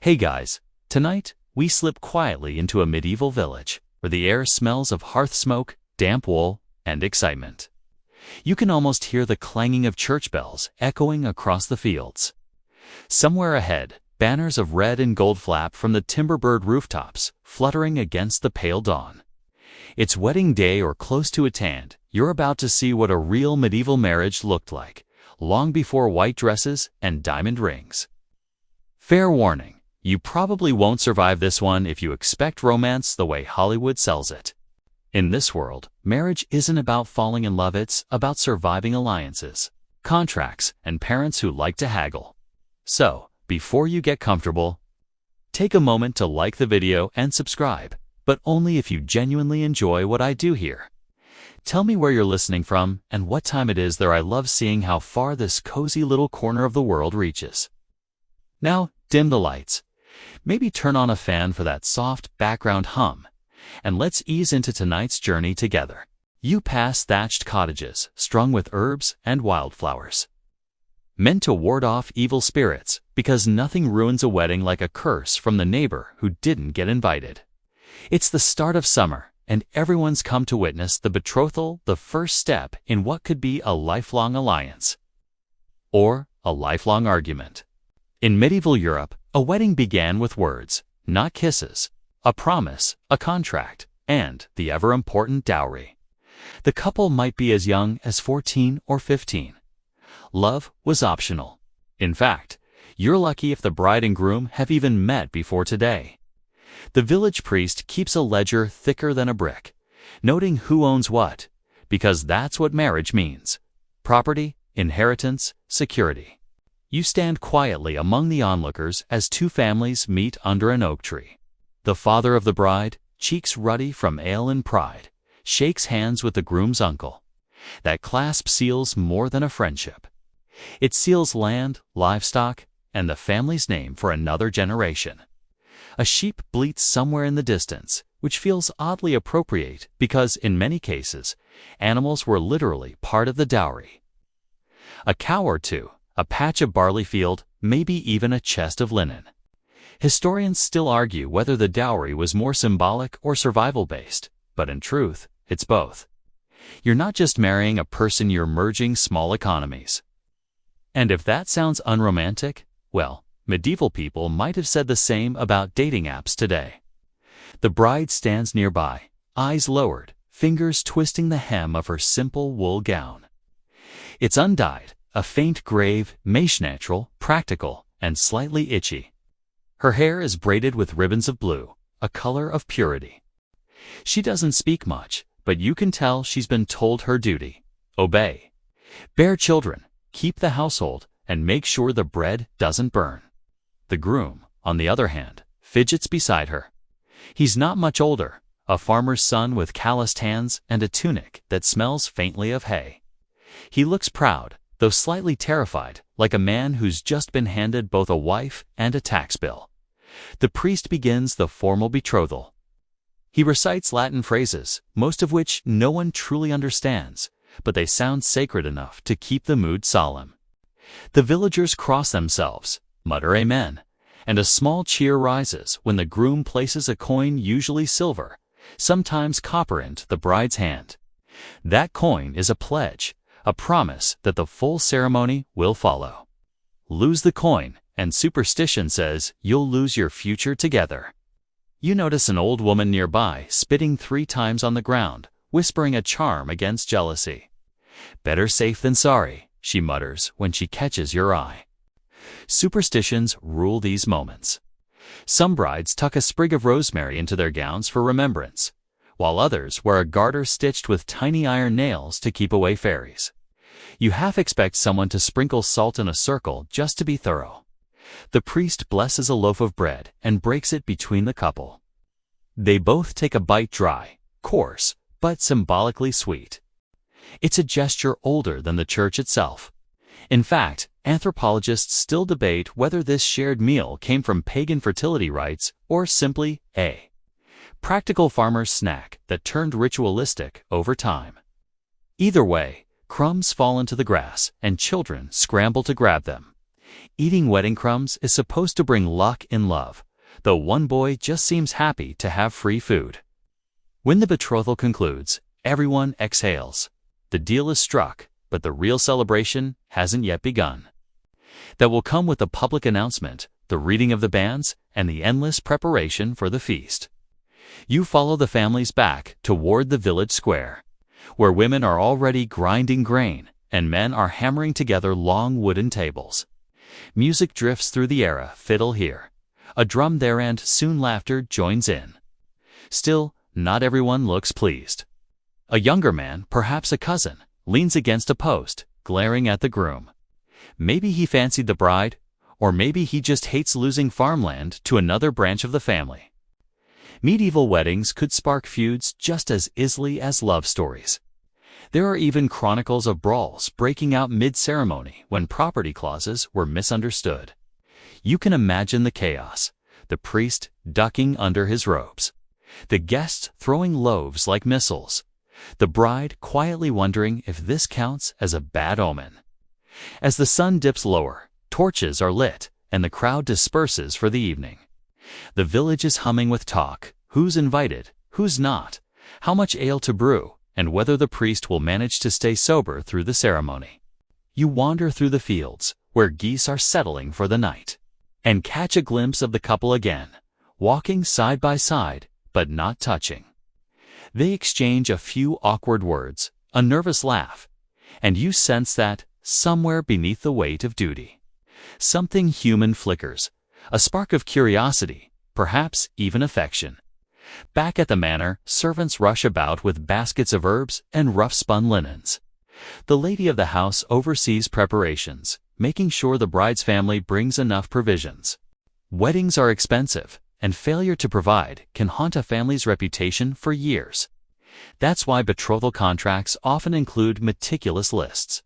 Hey guys, tonight we slip quietly into a medieval village where the air smells of hearth smoke, damp wool, and excitement. You can almost hear the clanging of church bells echoing across the fields. Somewhere ahead, banners of red and gold flap from the timber-bird rooftops, fluttering against the pale dawn. It's wedding day or close to it, and you're about to see what a real medieval marriage looked like, long before white dresses and diamond rings. Fair warning, you probably won't survive this one if you expect romance the way Hollywood sells it. In this world, marriage isn't about falling in love, it's about surviving alliances, contracts, and parents who like to haggle. So, before you get comfortable, take a moment to like the video and subscribe, but only if you genuinely enjoy what I do here. Tell me where you're listening from and what time it is there. I love seeing how far this cozy little corner of the world reaches. Now, dim the lights. Maybe turn on a fan for that soft background hum, and let's ease into tonight's journey together. You pass thatched cottages strung with herbs and wildflowers, meant to ward off evil spirits, because nothing ruins a wedding like a curse from the neighbor who didn't get invited. It's the start of summer, and everyone's come to witness the betrothal, the first step in what could be a lifelong alliance, or a lifelong argument. In medieval Europe, a wedding began with words, not kisses, a promise, a contract, and the ever-important dowry. The couple might be as young as 14 or 15. Love was optional. In fact, you're lucky if the bride and groom have even met before today. The village priest keeps a ledger thicker than a brick, noting who owns what, because that's what marriage means: property, inheritance, security. You stand quietly among the onlookers as two families meet under an oak tree. The father of the bride, cheeks ruddy from ale and pride, shakes hands with the groom's uncle. That clasp seals more than a friendship. It seals land, livestock, and the family's name for another generation. A sheep bleats somewhere in the distance, which feels oddly appropriate because, in many cases, animals were literally part of the dowry. A cow or two, a patch of barley field, maybe even a chest of linen. Historians still argue whether the dowry was more symbolic or survival-based, but in truth, it's both. You're not just marrying a person, you're merging small economies. And if that sounds unromantic, well, medieval people might have said the same about dating apps today. The bride stands nearby, eyes lowered, fingers twisting the hem of her simple wool gown. It's undyed, a faint grave, natural, practical, and slightly itchy. Her hair is braided with ribbons of blue, a color of purity. She doesn't speak much, but you can tell she's been told her duty: obey, bear children, keep the household, and make sure the bread doesn't burn. The groom, on the other hand, fidgets beside her. He's not much older, a farmer's son with calloused hands and a tunic that smells faintly of hay. He looks proud, though slightly terrified, like a man who's just been handed both a wife and a tax bill. The priest begins the formal betrothal. He recites Latin phrases, most of which no one truly understands, but they sound sacred enough to keep the mood solemn. The villagers cross themselves, mutter amen, and a small cheer rises when the groom places a coin, usually silver, sometimes copper, into the bride's hand. That coin is a pledge, a promise that the full ceremony will follow. Lose the coin, and superstition says you'll lose your future together. You notice an old woman nearby spitting 3 times on the ground, whispering a charm against jealousy. Better safe than sorry, she mutters when she catches your eye. Superstitions rule these moments. Some brides tuck a sprig of rosemary into their gowns for remembrance, while others wear a garter stitched with tiny iron nails to keep away fairies. You half expect someone to sprinkle salt in a circle just to be thorough. The priest blesses a loaf of bread and breaks it between the couple. They both take a bite, dry, coarse, but symbolically sweet. It's a gesture older than the church itself. In fact, anthropologists still debate whether this shared meal came from pagan fertility rites or simply a practical farmer's snack that turned ritualistic over time. Either way, crumbs fall into the grass and children scramble to grab them. Eating wedding crumbs is supposed to bring luck in love, though one boy just seems happy to have free food. When the betrothal concludes, everyone exhales. The deal is struck, but the real celebration hasn't yet begun. That will come with the public announcement, the reading of the banns, and the endless preparation for the feast. You follow the families back toward the village square, where women are already grinding grain and men are hammering together long wooden tables. Music drifts through the air, fiddle here, a drum there, and soon laughter joins in. Still, not everyone looks pleased. A younger man, perhaps a cousin, leans against a post, glaring at the groom. Maybe he fancied the bride, or maybe he just hates losing farmland to another branch of the family. Medieval weddings could spark feuds just as easily as love stories. There are even chronicles of brawls breaking out mid-ceremony when property clauses were misunderstood. You can imagine the chaos, the priest ducking under his robes, the guests throwing loaves like missiles, the bride quietly wondering if this counts as a bad omen. As the sun dips lower, torches are lit, and the crowd disperses for the evening. The village is humming with talk: who's invited, who's not, how much ale to brew, and whether the priest will manage to stay sober through the ceremony. You wander through the fields, where geese are settling for the night, and catch a glimpse of the couple again, walking side by side, but not touching. They exchange a few awkward words, a nervous laugh, and you sense that, somewhere beneath the weight of duty, something human flickers, a spark of curiosity, perhaps even affection. Back at the manor, servants rush about with baskets of herbs and rough-spun linens. The lady of the house oversees preparations, making sure the bride's family brings enough provisions. Weddings are expensive, and failure to provide can haunt a family's reputation for years. That's why betrothal contracts often include meticulous lists.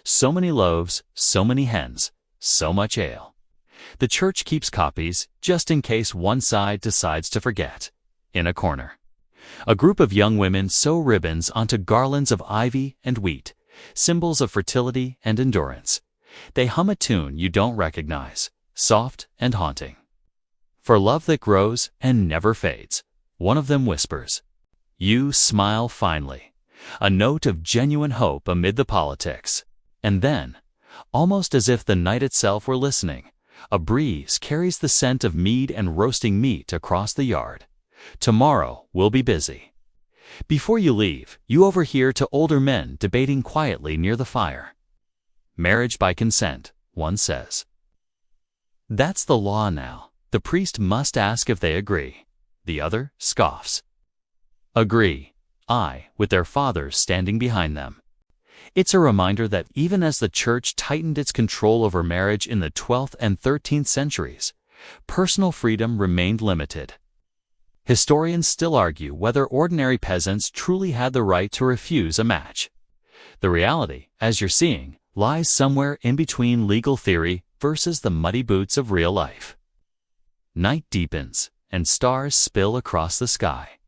So many loaves, so many hens, so much ale. The church keeps copies, just in case one side decides to forget. In a corner, a group of young women sew ribbons onto garlands of ivy and wheat, symbols of fertility and endurance. They hum a tune you don't recognize, soft and haunting. For love that grows and never fades, one of them whispers. You smile finely, a note of genuine hope amid the politics. And then, almost as if the night itself were listening, a breeze carries the scent of mead and roasting meat across the yard. Tomorrow we'll be busy. Before you leave, you overhear two older men debating quietly near the fire. Marriage by consent, one says. That's the law now. The priest must ask if they agree. The other scoffs. Agree, with their fathers standing behind them. It's a reminder that even as the church tightened its control over marriage in the 12th and 13th centuries, personal freedom remained limited. Historians still argue whether ordinary peasants truly had the right to refuse a match. The reality, as you're seeing, lies somewhere in between legal theory versus the muddy boots of real life. Night deepens, and stars spill across the sky.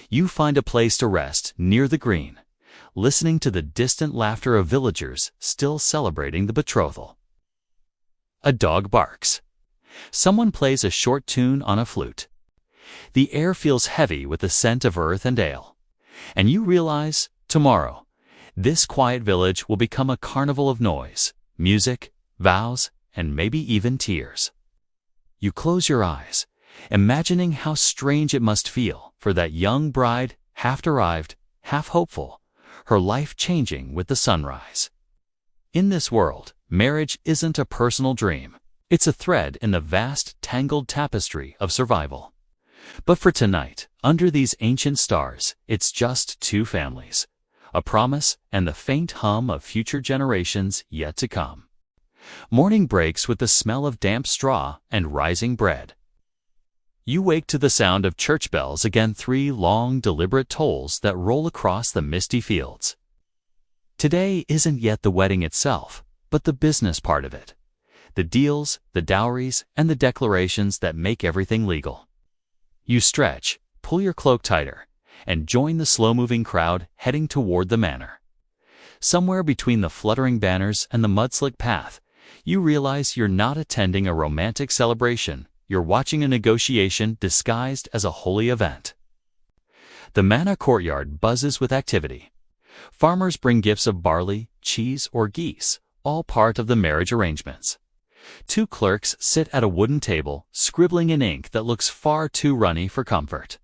You find a place to rest near the green, listening to the distant laughter of villagers still celebrating the betrothal. A dog barks. Someone plays a short tune on a flute. The air feels heavy with the scent of earth and ale, and you realize, tomorrow, this quiet village will become a carnival of noise, music, vows, and maybe even tears. You close your eyes, imagining how strange it must feel for that young bride, half-arrived, half-hopeful, her life changing with the sunrise. In this world, marriage isn't a personal dream. It's a thread in the vast, tangled tapestry of survival. But for tonight, under these ancient stars, it's just two families, a promise and the faint hum of future generations yet to come. Morning breaks with the smell of damp straw and rising bread. You wake to the sound of church bells again, 3 long, deliberate tolls that roll across the misty fields. Today isn't yet the wedding itself, but the business part of it. The deals, the dowries, and the declarations that make everything legal. You stretch, pull your cloak tighter, and join the slow-moving crowd heading toward the manor. Somewhere between the fluttering banners and the mud-slick path, You realize you're not attending a romantic celebration, you're watching a negotiation disguised as a holy event. The manor courtyard buzzes with activity. Farmers bring gifts of barley, cheese, or geese, all part of the marriage arrangements. Two clerks sit at a wooden table, scribbling in ink that looks far too runny for comfort.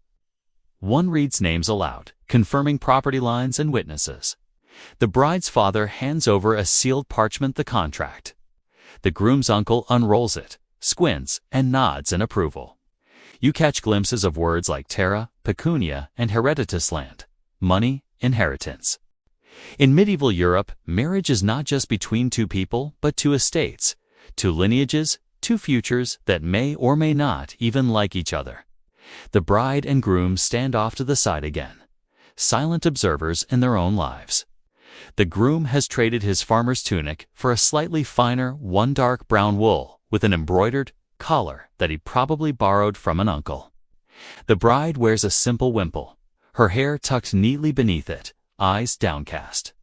One reads names aloud, confirming property lines and witnesses. The bride's father hands over a sealed parchment, the contract. The groom's uncle unrolls it, squints, and nods in approval. You catch glimpses of words like terra, pecunia, and hereditas land, money, inheritance. In medieval Europe, marriage is not just between two people, but two estates, two lineages, two futures that may or may not even like each other. The bride and groom stand off to the side again, silent observers in their own lives. The groom has traded his farmer's tunic for a slightly finer, one dark brown wool with an embroidered collar that he probably borrowed from an uncle. The bride wears a simple wimple, her hair tucked neatly beneath it, eyes downcast.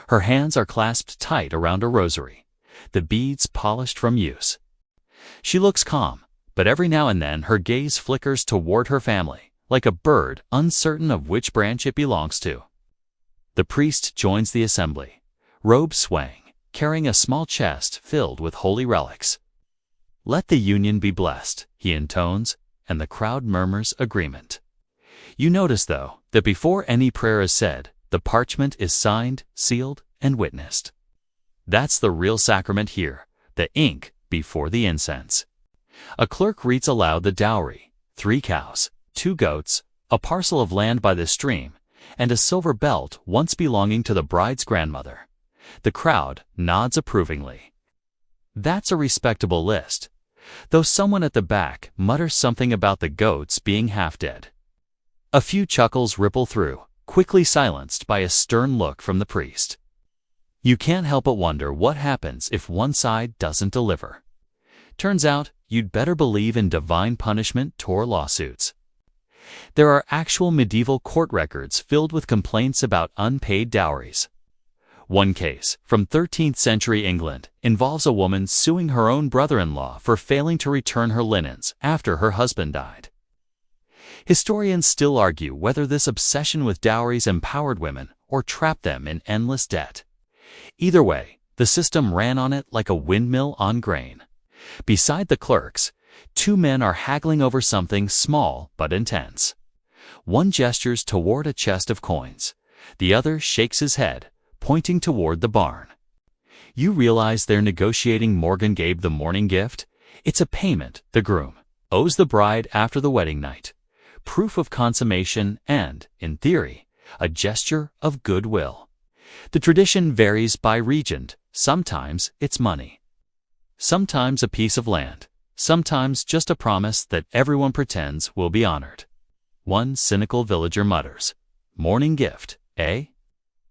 Her hands are clasped tight around a rosary, the beads polished from use. She looks calm, but every now and then her gaze flickers toward her family, like a bird uncertain of which branch it belongs to. The priest joins the assembly, robes swaying, carrying a small chest filled with holy relics. "Let the union be blessed," he intones, and the crowd murmurs agreement. You notice, though, that before any prayer is said, the parchment is signed, sealed, and witnessed. That's the real sacrament here, the ink before the incense. A clerk reads aloud the dowry: 3 cows, 2 goats, a parcel of land by the stream, and a silver belt once belonging to the bride's grandmother. The crowd nods approvingly. That's a respectable list, though someone at the back mutters something about the goats being half dead. A few chuckles ripple through, quickly silenced by a stern look from the priest. You can't help but wonder what happens if one side doesn't deliver. Turns out, you'd better believe in divine punishment or lawsuits. There are actual medieval court records filled with complaints about unpaid dowries. One case, from 13th century England, involves a woman suing her own brother-in-law for failing to return her linens after her husband died. Historians still argue whether this obsession with dowries empowered women or trapped them in endless debt. Either way, the system ran on it like a windmill on grain. Beside the clerks, 2 men are haggling over something small but intense. One gestures toward a chest of coins. The other shakes his head, pointing toward the barn. You realize they're negotiating Morgan gave the morning gift. It's a payment the groom owes the bride after the wedding night, proof of consummation and, in theory, a gesture of goodwill. The tradition varies by region. Sometimes it's money, sometimes a piece of land, sometimes just a promise that everyone pretends will be honored. One cynical villager mutters, "Morning gift, eh?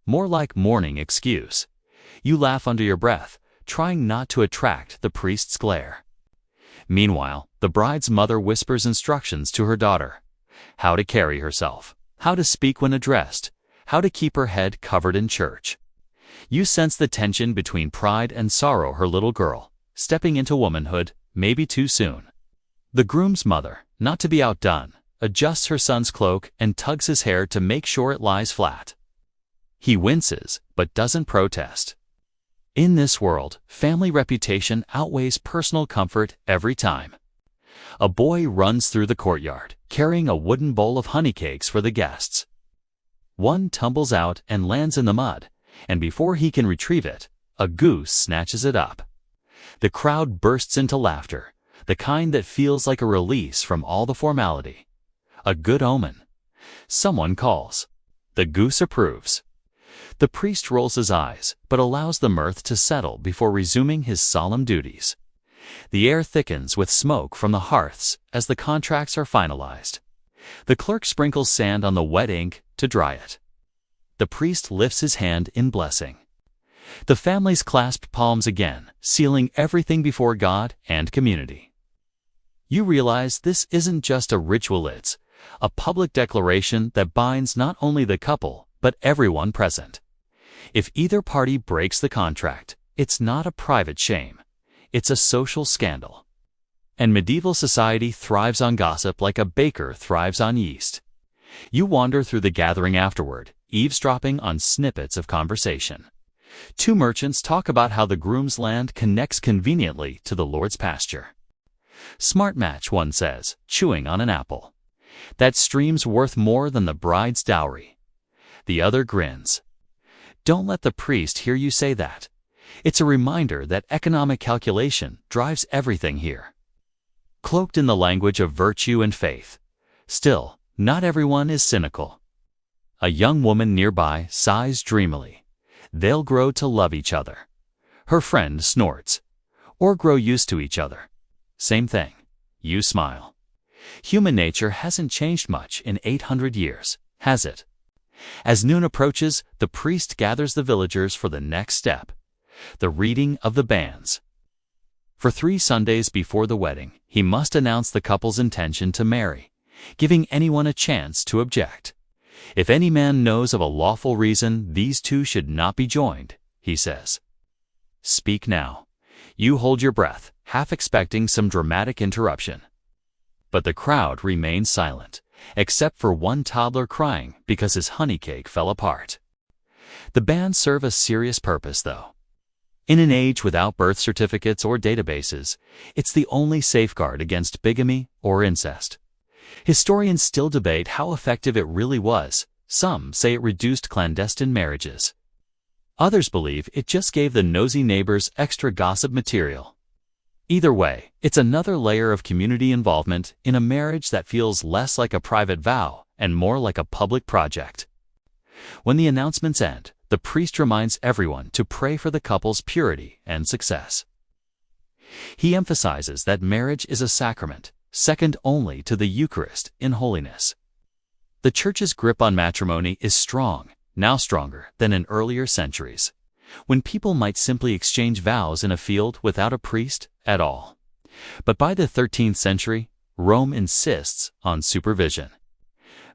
More like morning excuse." You laugh under your breath, trying not to attract the priest's glare. Meanwhile, the bride's mother whispers instructions to her daughter: how to carry herself, how to speak when addressed, how to keep her head covered in church. You sense the tension between pride and sorrow. Her little girl, stepping into womanhood, maybe too soon. The groom's mother, not to be outdone, adjusts her son's cloak and tugs his hair to make sure it lies flat. He winces, but doesn't protest. In this world, family reputation outweighs personal comfort every time. A boy runs through the courtyard, carrying a wooden bowl of honey cakes for the guests. One tumbles out and lands in the mud, and before he can retrieve it, a goose snatches it up. The crowd bursts into laughter, the kind that feels like a release from all the formality. A good omen. Someone calls. The goose approves. The priest rolls his eyes, but allows the mirth to settle before resuming his solemn duties. The air thickens with smoke from the hearths as the contracts are finalized. The clerk sprinkles sand on the wet ink to dry it. The priest lifts his hand in blessing. The families clasp palms again, sealing everything before God and community. You realize this isn't just a ritual, it's a public declaration that binds not only the couple, but everyone present. If either party breaks the contract, it's not a private shame, it's a social scandal. And medieval society thrives on gossip like a baker thrives on yeast. You wander through the gathering afterward, eavesdropping on snippets of conversation. Two merchants talk about how the groom's land connects conveniently to the Lord's pasture. Smart match, one says, chewing on an apple. That stream's worth more than the bride's dowry. The other grins. Don't let the priest hear you say that. It's a reminder that economic calculation drives everything here. Cloaked in the language of virtue and faith. Still, not everyone is cynical. A young woman nearby sighs dreamily. They'll grow to love each other. Her friend snorts. Or grow used to each other. Same thing. You smile. Human nature hasn't changed much in 800 years, has it? As noon approaches, the priest gathers the villagers for the next step, the reading of the banns. For 3 Sundays before the wedding, he must announce the couple's intention to marry, giving anyone a chance to object. If any man knows of a lawful reason these two should not be joined, he says. Speak now. You hold your breath, half expecting some dramatic interruption. But the crowd remains silent, except for one toddler crying because his honey cake fell apart. The banns serve a serious purpose, though. In an age without birth certificates or databases, it's the only safeguard against bigamy or incest. Historians still debate how effective it really was. Some say it reduced clandestine marriages. Others believe it just gave the nosy neighbors extra gossip material. Either way, it's another layer of community involvement in a marriage that feels less like a private vow and more like a public project. When the announcements end, the priest reminds everyone to pray for the couple's purity and success. He emphasizes that marriage is a sacrament, second only to the Eucharist in holiness. The Church's grip on matrimony is strong, now stronger than in earlier centuries, when people might simply exchange vows in a field without a priest at all. But by the 13th century, Rome insists on supervision.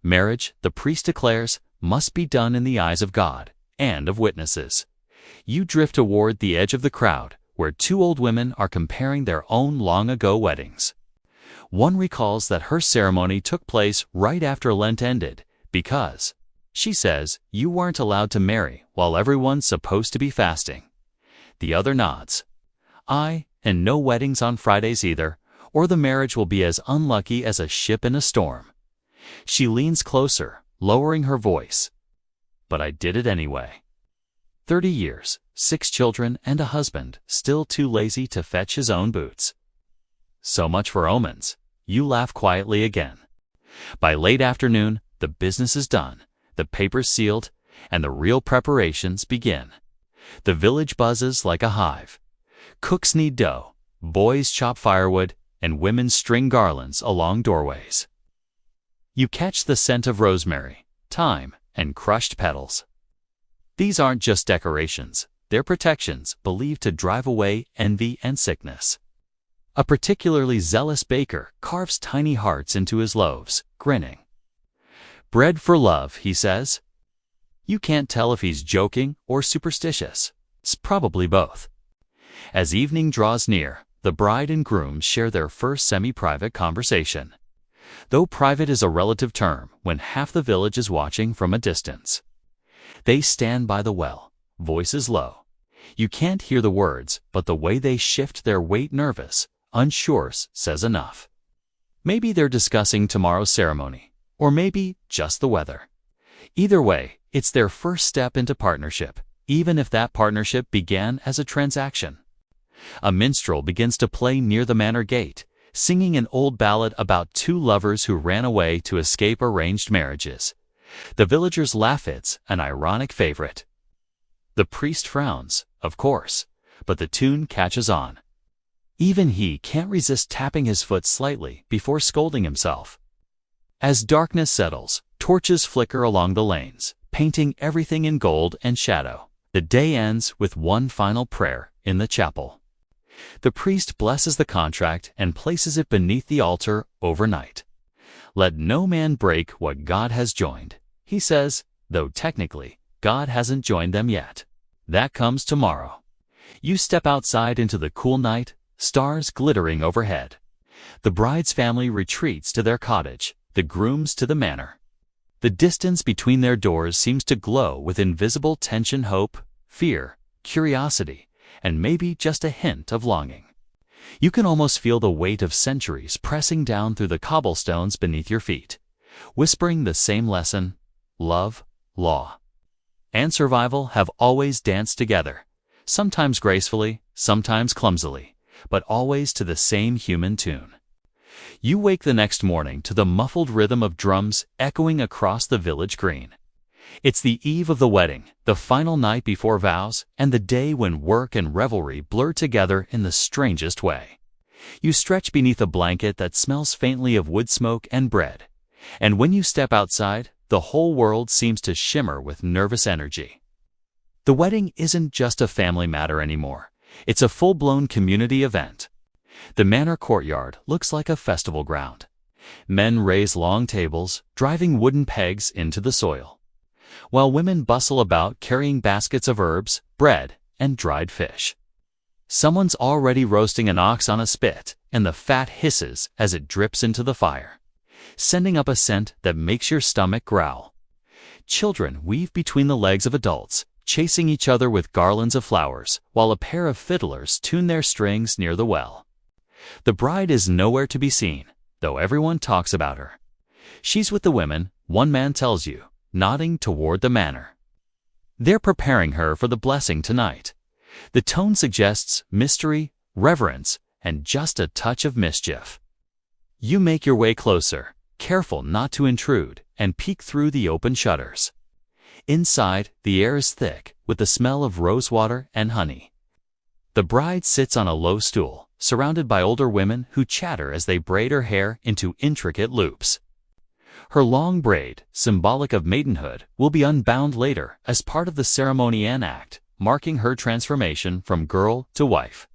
Marriage, the priest declares, must be done in the eyes of God and of witnesses. You drift toward the edge of the crowd, where 2 old women are comparing their own long-ago weddings. One recalls that her ceremony took place right after Lent ended because, she says, you weren't allowed to marry while everyone's supposed to be fasting. The other nods. And no weddings on Fridays either, or the marriage will be as unlucky as a ship in a storm. She leans closer, lowering her voice. But I did it anyway. 30 years, 6 children, and a husband, still too lazy to fetch his own boots. So much for omens. You laugh quietly again. By late afternoon, the business is done, the papers sealed, and the real preparations begin. The village buzzes like a hive. Cooks knead dough, boys chop firewood, and women string garlands along doorways. You catch the scent of rosemary, thyme, and crushed petals. These aren't just decorations, they're protections believed to drive away envy and sickness. A particularly zealous baker carves tiny hearts into his loaves, grinning. Bread for love, he says. You can't tell if he's joking or superstitious. It's probably both. As evening draws near, the bride and groom share their first semi-private conversation. Though private is a relative term when half the village is watching from a distance. They stand by the well, voices low. You can't hear the words, but the way they shift their weight, nervous, unsure, says enough. Maybe they're discussing tomorrow's ceremony, or maybe just the weather. Either way, it's their first step into partnership, even if that partnership began as a transaction. A minstrel begins to play near the manor gate, singing an old ballad about 2 lovers who ran away to escape arranged marriages. The villagers laugh. It's an ironic favorite. The priest frowns, of course, but the tune catches on. Even he can't resist tapping his foot slightly before scolding himself. As darkness settles, torches flicker along the lanes, painting everything in gold and shadow. The day ends with one final prayer in the chapel. The priest blesses the contract and places it beneath the altar overnight. Let no man break what God has joined, he says, though technically, God hasn't joined them yet. That comes tomorrow. You step outside into the cool night, stars glittering overhead. The bride's family retreats to their cottage, the groom's to the manor. The distance between their doors seems to glow with invisible tension, hope, fear, curiosity, and maybe just a hint of longing. You can almost feel the weight of centuries pressing down through the cobblestones beneath your feet, whispering the same lesson: love, law, and survival have always danced together, sometimes gracefully, sometimes clumsily, but always to the same human tune. You wake the next morning to the muffled rhythm of drums echoing across the village green. It's the eve of the wedding, the final night before vows, and the day when work and revelry blur together in the strangest way. You stretch beneath a blanket that smells faintly of wood smoke and bread, and when you step outside, the whole world seems to shimmer with nervous energy. The wedding isn't just a family matter anymore. It's a full-blown community event. The manor courtyard looks like a festival ground. Men raise long tables, driving wooden pegs into the soil, while women bustle about carrying baskets of herbs, bread, and dried fish. Someone's already roasting an ox on a spit, and the fat hisses as it drips into the fire, sending up a scent that makes your stomach growl. Children weave between the legs of adults, chasing each other with garlands of flowers, while a pair of fiddlers tune their strings near the well. The bride is nowhere to be seen, though everyone talks about her. She's with the women, one man tells you, nodding toward the manor. They're preparing her for the blessing tonight. The tone suggests mystery, reverence, and just a touch of mischief. You make your way closer, careful not to intrude, and peek through the open shutters. Inside, the air is thick with the smell of rosewater and honey. The bride sits on a low stool, surrounded by older women who chatter as they braid her hair into intricate loops. Her long braid, symbolic of maidenhood, will be unbound later as part of the ceremony and act, marking her transformation from girl to wife.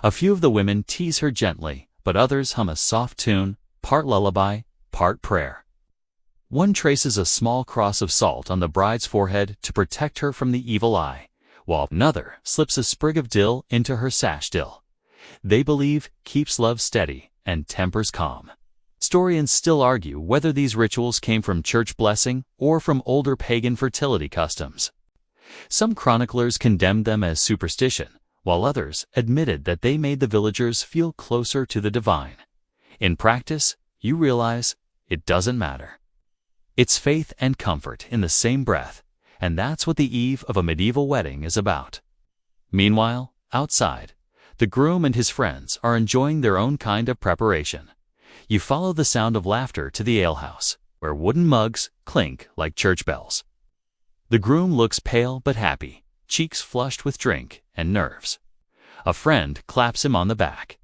A few of the women tease her gently, but others hum a soft tune, part lullaby, part prayer. One traces a small cross of salt on the bride's forehead to protect her from the evil eye, while another slips a sprig of dill into her sash dill. They believe keeps love steady and tempers calm. Historians still argue whether these rituals came from church blessing or from older pagan fertility customs. Some chroniclers condemned them as superstition, while others admitted that they made the villagers feel closer to the divine. In practice, you realize it doesn't matter. It's faith and comfort in the same breath, and that's what the eve of a medieval wedding is about. Meanwhile, outside, the groom and his friends are enjoying their own kind of preparation. You follow the sound of laughter to the alehouse, where wooden mugs clink like church bells. The groom looks pale but happy, cheeks flushed with drink and nerves. A friend claps him on the back.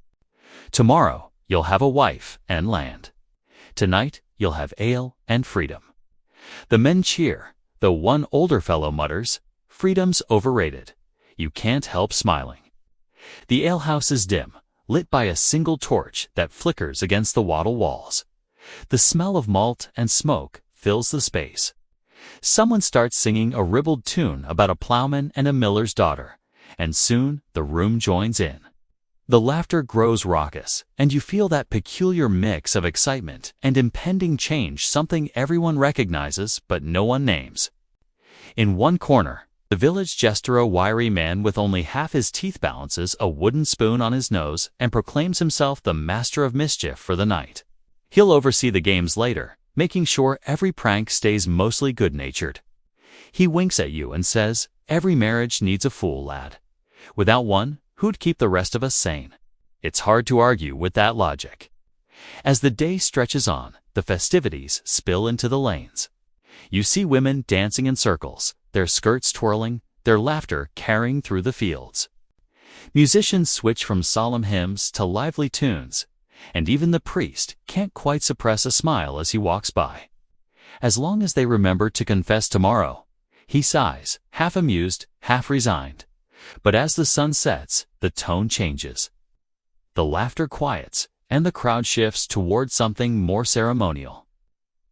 Tomorrow, you'll have a wife and land. Tonight, you'll have ale and freedom. The men cheer, though one older fellow mutters, "Freedom's overrated." You can't help smiling. The alehouse is dim, lit by a single torch that flickers against the wattle walls. The smell of malt and smoke fills the space. Someone starts singing a ribald tune about a plowman and a miller's daughter, and soon the room joins in. The laughter grows raucous, and you feel that peculiar mix of excitement and impending change, something everyone recognizes but no one names. In one corner, the village jester, a wiry man with only half his teeth, balances a wooden spoon on his nose and proclaims himself the master of mischief for the night. He'll oversee the games later, making sure every prank stays mostly good-natured. He winks at you and says, "Every marriage needs a fool, lad. Without one, who'd keep the rest of us sane?" It's hard to argue with that logic. As the day stretches on, the festivities spill into the lanes. You see women dancing in circles, their skirts twirling, their laughter carrying through the fields. Musicians switch from solemn hymns to lively tunes, and even the priest can't quite suppress a smile as he walks by. As long as they remember to confess tomorrow, he sighs, half amused, half resigned. But as the sun sets, the tone changes. The laughter quiets, and the crowd shifts toward something more ceremonial.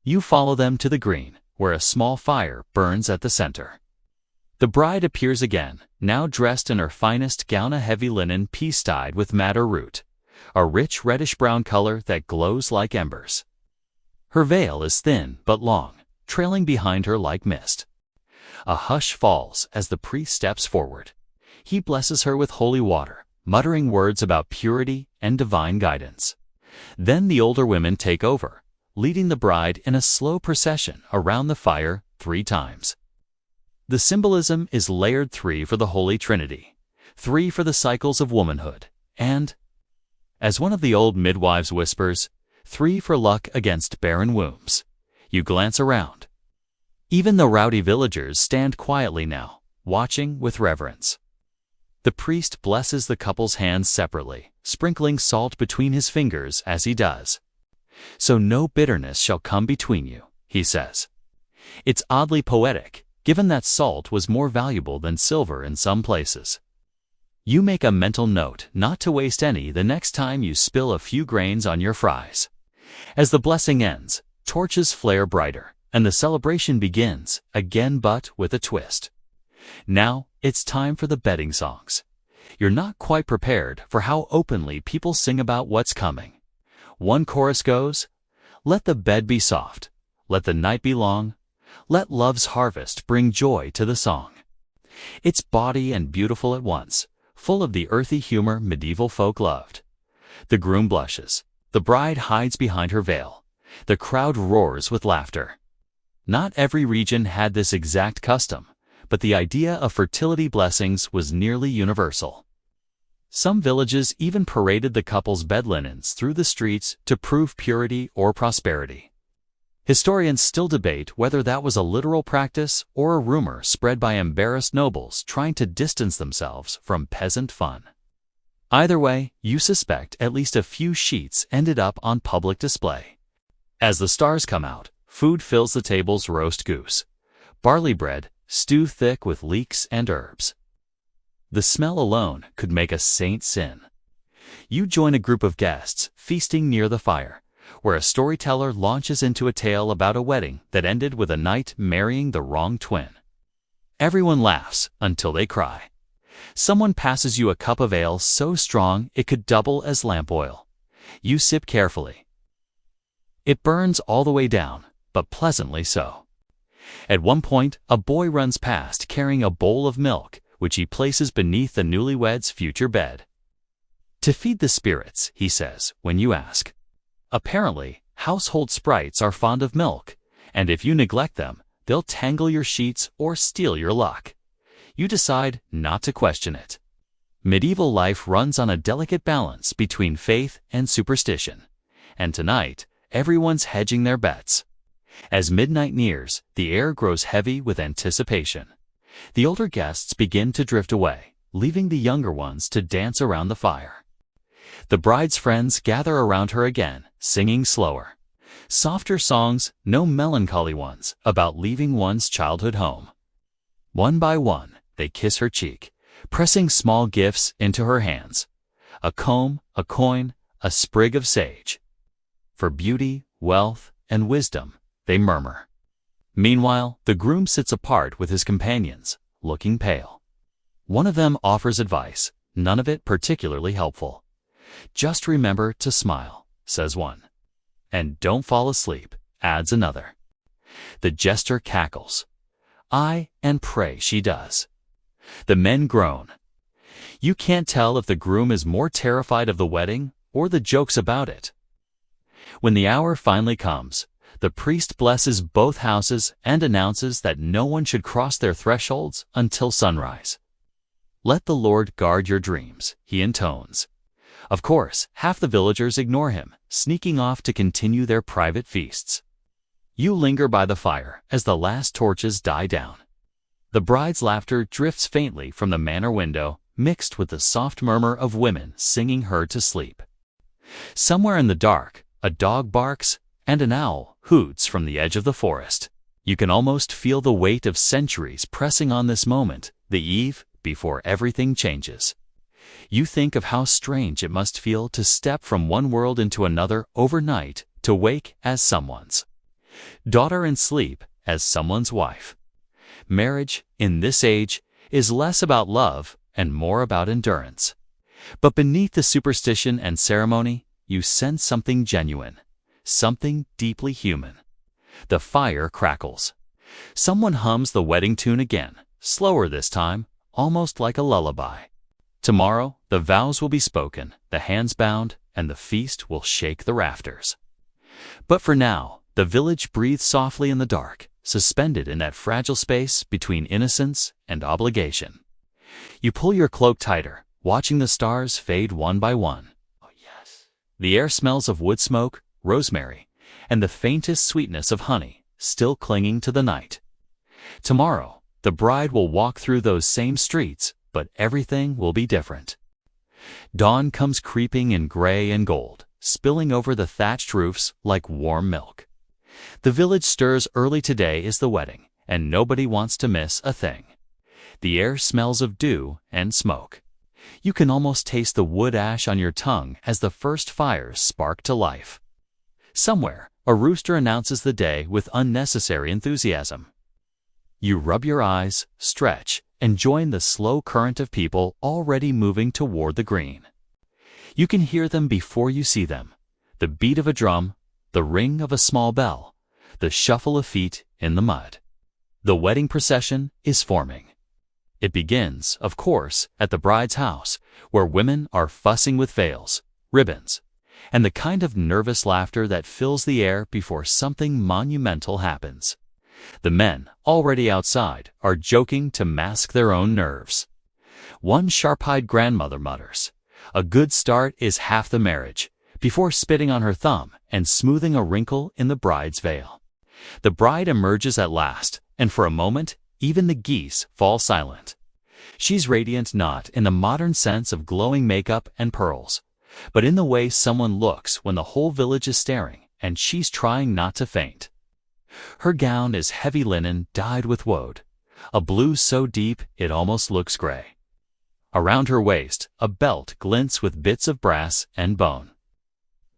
You follow them to the green, where a small fire burns at the center. The bride appears again, now dressed in her finest gown, a heavy linen piece dyed with madder root, a rich reddish-brown color that glows like embers. Her veil is thin but long, trailing behind her like mist. A hush falls as the priest steps forward. He blesses her with holy water, muttering words about purity and divine guidance. Then the older women take over, leading the bride in a slow procession around the fire 3 times. The symbolism is layered: 3 for the Holy Trinity, 3 for the cycles of womanhood, and, as one of the old midwives whispers, 3 for luck against barren wombs. You glance around. Even the rowdy villagers stand quietly now, watching with reverence. The priest blesses the couple's hands separately, sprinkling salt between his fingers as he does. "So no bitterness shall come between you," he says. It's oddly poetic, given that salt was more valuable than silver in some places. You make a mental note not to waste any the next time you spill a few grains on your fries. As the blessing ends, torches flare brighter, and the celebration begins, again but with a twist. Now, it's time for the bedding songs. You're not quite prepared for how openly people sing about what's coming. One chorus goes, "Let the bed be soft, let the night be long, let love's harvest bring joy to the song." It's bawdy and beautiful at once, full of the earthy humor medieval folk loved. The groom blushes. The bride hides behind her veil. The crowd roars with laughter. Not every region had this exact custom, but the idea of fertility blessings was nearly universal. Some villages even paraded the couple's bed linens through the streets to prove purity or prosperity. Historians still debate whether that was a literal practice or a rumor spread by embarrassed nobles trying to distance themselves from peasant fun. Either way, you suspect at least a few sheets ended up on public display. As the stars come out, food fills the tables: roast goose, barley bread, stew thick with leeks and herbs. The smell alone could make a saint sin. You join a group of guests feasting near the fire, where a storyteller launches into a tale about a wedding that ended with a knight marrying the wrong twin. Everyone laughs until they cry. Someone passes you a cup of ale so strong it could double as lamp oil. You sip carefully. It burns all the way down, but pleasantly so. At one point, a boy runs past carrying a bowl of milk, which he places beneath the newlywed's future bed. "To feed the spirits," he says, when you ask. Apparently, household sprites are fond of milk, and if you neglect them, they'll tangle your sheets or steal your luck. You decide not to question it. Medieval life runs on a delicate balance between faith and superstition, and tonight, everyone's hedging their bets. As midnight nears, the air grows heavy with anticipation. The older guests begin to drift away, leaving the younger ones to dance around the fire. The bride's friends gather around her again, singing slower, softer songs, no melancholy ones, about leaving one's childhood home. One by one, they kiss her cheek, pressing small gifts into her hands: a comb, a coin, a sprig of sage. For beauty, wealth, and wisdom, they murmur. Meanwhile, the groom sits apart with his companions, looking pale. One of them offers advice, none of it particularly helpful. "Just remember to smile," says one. "And don't fall asleep," adds another. The jester cackles. "Aye, and pray she does." The men groan. You can't tell if the groom is more terrified of the wedding or the jokes about it. When the hour finally comes, the priest blesses both houses and announces that no one should cross their thresholds until sunrise. "Let the Lord guard your dreams," he intones. Of course, half the villagers ignore him, sneaking off to continue their private feasts. You linger by the fire as the last torches die down. The bride's laughter drifts faintly from the manor window, mixed with the soft murmur of women singing her to sleep. Somewhere in the dark, a dog barks, and an owl hoots from the edge of the forest. You can almost feel the weight of centuries pressing on this moment, the eve before everything changes. You think of how strange it must feel to step from one world into another overnight, to wake as someone's daughter and sleep as someone's wife. Marriage, in this age, is less about love and more about endurance. But beneath the superstition and ceremony, you sense something genuine, something deeply human. The fire crackles. Someone hums the wedding tune again, slower this time, almost like a lullaby. Tomorrow, the vows will be spoken, the hands bound, and the feast will shake the rafters. But for now, the village breathes softly in the dark, suspended in that fragile space between innocence and obligation. You pull your cloak tighter, watching the stars fade one by one. Oh, yes. The air smells of wood smoke, rosemary, and the faintest sweetness of honey, still clinging to the night. Tomorrow, the bride will walk through those same streets, but everything will be different. Dawn comes creeping in gray and gold, spilling over the thatched roofs like warm milk. The village stirs early. Today is the wedding, and nobody wants to miss a thing. The air smells of dew and smoke. You can almost taste the wood ash on your tongue as the first fires spark to life. Somewhere, a rooster announces the day with unnecessary enthusiasm. You rub your eyes, stretch, and join the slow current of people already moving toward the green. You can hear them before you see them: the beat of a drum, the ring of a small bell, the shuffle of feet in the mud. The wedding procession is forming. It begins, of course, at the bride's house, where women are fussing with veils, ribbons, and the kind of nervous laughter that fills the air before something monumental happens. The men, already outside, are joking to mask their own nerves. One sharp-eyed grandmother mutters, "A good start is half the marriage," before spitting on her thumb and smoothing a wrinkle in the bride's veil. The bride emerges at last, and for a moment, even the geese fall silent. She's radiant not in the modern sense of glowing makeup and pearls, but in the way someone looks when the whole village is staring and she's trying not to faint. Her gown is heavy linen dyed with woad, a blue so deep it almost looks gray. Around her waist, a belt glints with bits of brass and bone.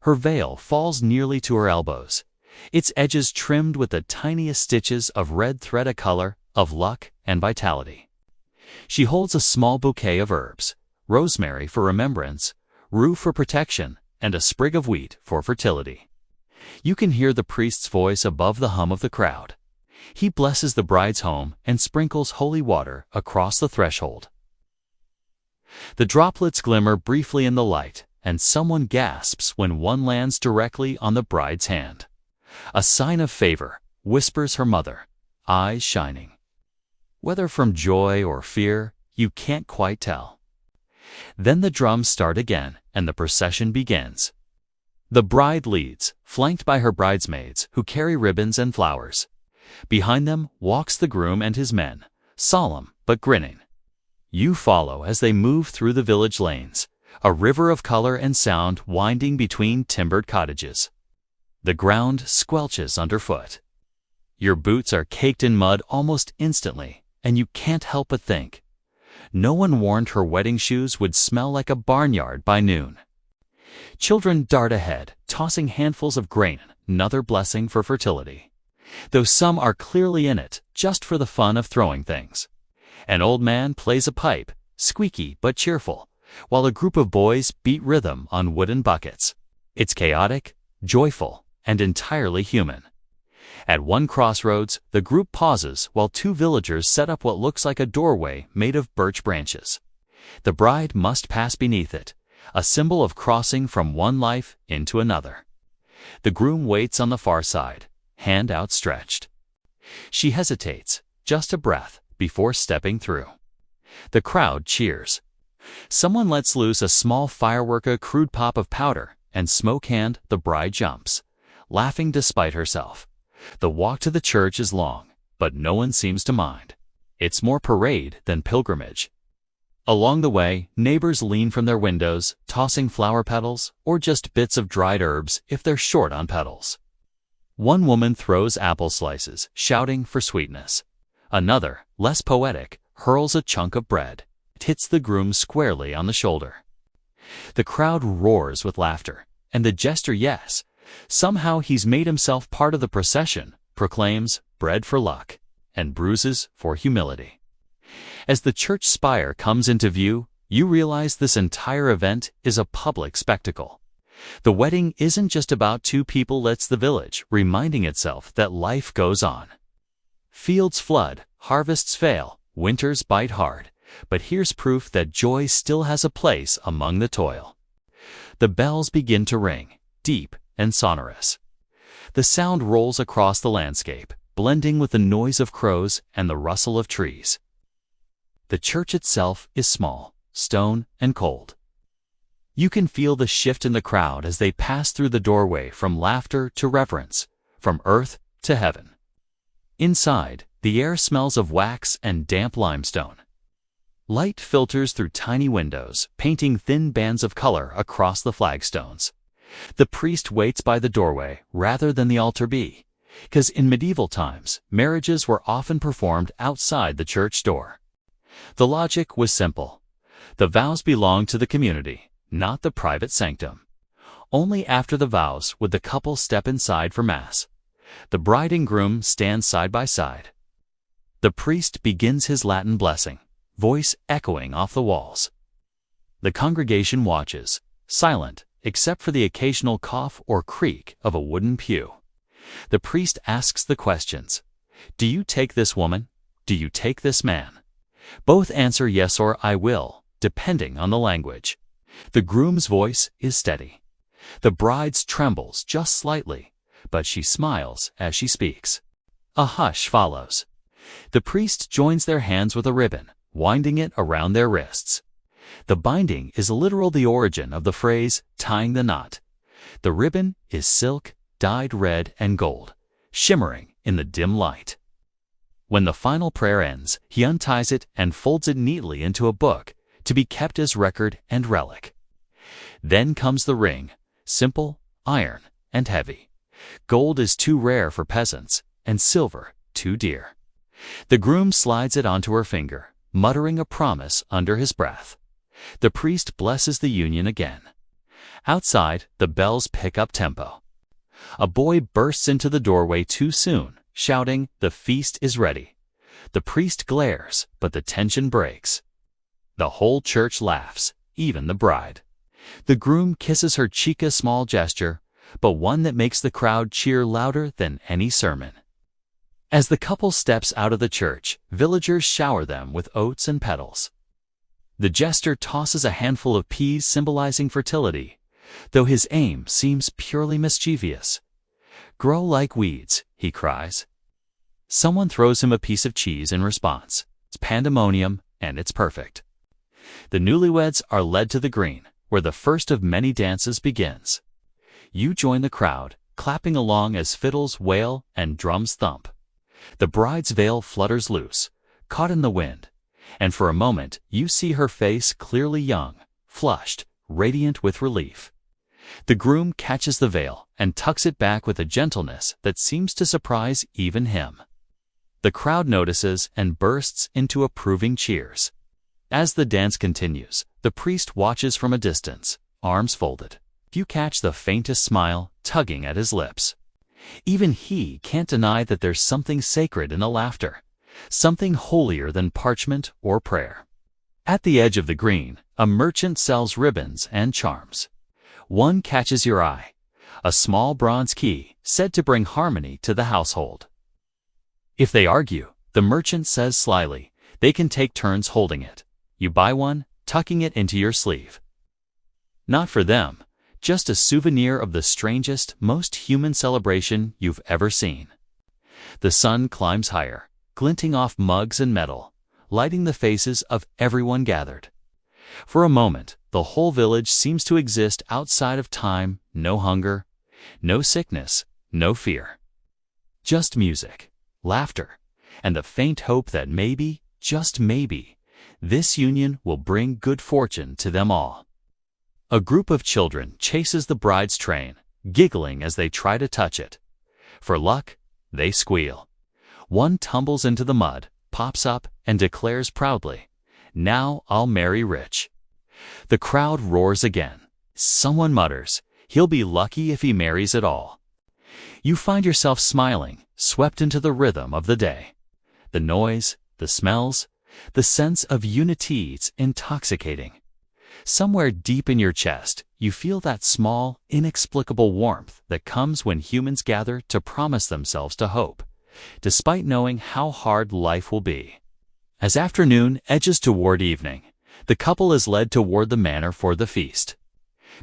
Her veil falls nearly to her elbows, its edges trimmed with the tiniest stitches of red thread, a color of luck and vitality. She holds a small bouquet of herbs: rosemary for remembrance, rue for protection, and a sprig of wheat for fertility. You can hear the priest's voice above the hum of the crowd. He blesses the bride's home and sprinkles holy water across the threshold. The droplets glimmer briefly in the light, and someone gasps when one lands directly on the bride's hand. "A sign of favor," whispers her mother, eyes shining. Whether from joy or fear, you can't quite tell. Then the drums start again, and the procession begins. The bride leads, flanked by her bridesmaids, who carry ribbons and flowers. Behind them walks the groom and his men, solemn but grinning. You follow as they move through the village lanes, a river of color and sound winding between timbered cottages. The ground squelches underfoot. Your boots are caked in mud almost instantly, and you can't help but think, no one warned her wedding shoes would smell like a barnyard by noon. Children dart ahead, tossing handfuls of grain, another blessing for fertility. Though some are clearly in it just for the fun of throwing things. An old man plays a pipe, squeaky but cheerful, while a group of boys beat rhythm on wooden buckets. It's chaotic, joyful, and entirely human. At one crossroads, the group pauses while two villagers set up what looks like a doorway made of birch branches. The bride must pass beneath it, a symbol of crossing from one life into another. The groom waits on the far side, hand outstretched. She hesitates, just a breath, before stepping through. The crowd cheers. Someone lets loose a small firework, a crude pop of powder, and smoke hand, the bride jumps, laughing despite herself. The walk to the church is long, but no one seems to mind. It's more parade than pilgrimage. Along the way, neighbors lean from their windows, tossing flower petals or just bits of dried herbs if they're short on petals. One woman throws apple slices, shouting for sweetness. Another, less poetic, hurls a chunk of bread. It hits the groom squarely on the shoulder. The crowd roars with laughter, and the jester, somehow he's made himself part of the procession, proclaims, "Bread for luck," and bruises for humility. As the church spire comes into view, you realize this entire event is a public spectacle. The wedding isn't just about two people, it's the village reminding itself that life goes on. Fields flood, harvests fail, winters bite hard, but here's proof that joy still has a place among the toil. The bells begin to ring, deep and sonorous. The sound rolls across the landscape, blending with the noise of crows and the rustle of trees. The church itself is small, stone, and cold. You can feel the shift in the crowd as they pass through the doorway from laughter to reverence, from earth to heaven. Inside, the air smells of wax and damp limestone. Light filters through tiny windows, painting thin bands of color across the flagstones. The priest waits by the doorway rather than the altar because in medieval times, marriages were often performed outside the church door. The logic was simple. The vows belonged to the community, not the private sanctum. Only after the vows would the couple step inside for Mass. The bride and groom stand side by side. The priest begins his Latin blessing, voice echoing off the walls. The congregation watches, silent except for the occasional cough or creak of a wooden pew. The priest asks the questions. Do you take this woman? Do you take this man? Both answer yes or I will, depending on the language. The groom's voice is steady. The bride's trembles just slightly, but she smiles as she speaks. A hush follows. The priest joins their hands with a ribbon, winding it around their wrists. The binding is literal the origin of the phrase, tying the knot. The ribbon is silk, dyed red and gold, shimmering in the dim light. When the final prayer ends, he unties it and folds it neatly into a book to be kept as record and relic. Then comes the ring, simple, iron, and heavy. Gold is too rare for peasants, and silver too dear. The groom slides it onto her finger, muttering a promise under his breath. The priest blesses the union again. Outside, the bells pick up tempo. A boy bursts into the doorway too soon, shouting, "The feast is ready." The priest glares, but the tension breaks. The whole church laughs, even the bride. The groom kisses her cheek, a small gesture, but one that makes the crowd cheer louder than any sermon. As the couple steps out of the church, villagers shower them with oats and petals. The jester tosses a handful of peas symbolizing fertility, though his aim seems purely mischievous. "Grow like weeds," he cries. Someone throws him a piece of cheese in response. It's pandemonium, and it's perfect. The newlyweds are led to the green, where the first of many dances begins. You join the crowd, clapping along as fiddles wail and drums thump. The bride's veil flutters loose, caught in the wind, and for a moment you see her face clearly young, flushed, radiant with relief. The groom catches the veil and tucks it back with a gentleness that seems to surprise even him. The crowd notices and bursts into approving cheers. As the dance continues, the priest watches from a distance, arms folded. You catch the faintest smile tugging at his lips. Even he can't deny that there's something sacred in the laughter, something holier than parchment or prayer. At the edge of the green, a merchant sells ribbons and charms. One catches your eye, a small bronze key said to bring harmony to the household. If they argue, the merchant says slyly, they can take turns holding it. You buy one, tucking it into your sleeve. Not for them, just a souvenir of the strangest, most human celebration you've ever seen. The sun climbs higher, glinting off mugs and metal, lighting the faces of everyone gathered. For a moment, the whole village seems to exist outside of time, no hunger, no sickness, no fear. Just music, laughter, and the faint hope that maybe, just maybe, this union will bring good fortune to them all. A group of children chases the bride's train, giggling as they try to touch it. For luck, they squeal. One tumbles into the mud, pops up, and declares proudly, "Now I'll marry rich." The crowd roars again. Someone mutters, "He'll be lucky if he marries at all." You find yourself smiling, swept into the rhythm of the day. The noise, the smells, the sense of unity, it's intoxicating. Somewhere deep in your chest, you feel that small, inexplicable warmth that comes when humans gather to promise themselves to hope, despite knowing how hard life will be. As afternoon edges toward evening, the couple is led toward the manor for the feast.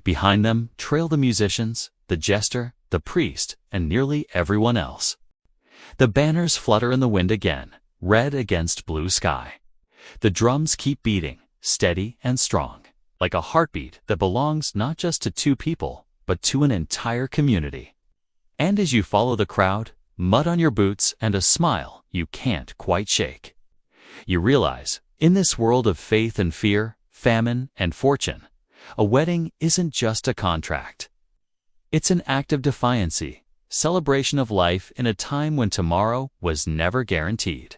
Behind them trail the musicians, the jester, the priest, and nearly everyone else. The banners flutter in the wind again, red against blue sky. The drums keep beating, steady and strong, like a heartbeat that belongs not just to two people, but to an entire community. And as you follow the crowd, mud on your boots and a smile you can't quite shake, you realize, in this world of faith and fear, famine and fortune, a wedding isn't just a contract. It's an act of defiancy, celebration of life in a time when tomorrow was never guaranteed.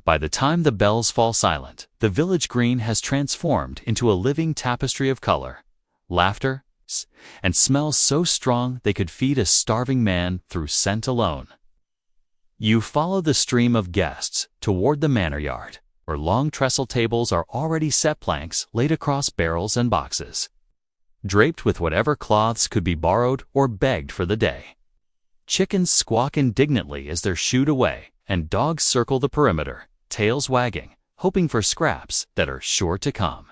By the time the bells fall silent, the village green has transformed into a living tapestry of color, laughter, and smells so strong they could feed a starving man through scent alone. You follow the stream of guests toward the manor yard, where long trestle tables are already set planks laid across barrels and boxes, draped with whatever cloths could be borrowed or begged for the day. Chickens squawk indignantly as they're shooed away, and dogs circle the perimeter, tails wagging, hoping for scraps that are sure to come.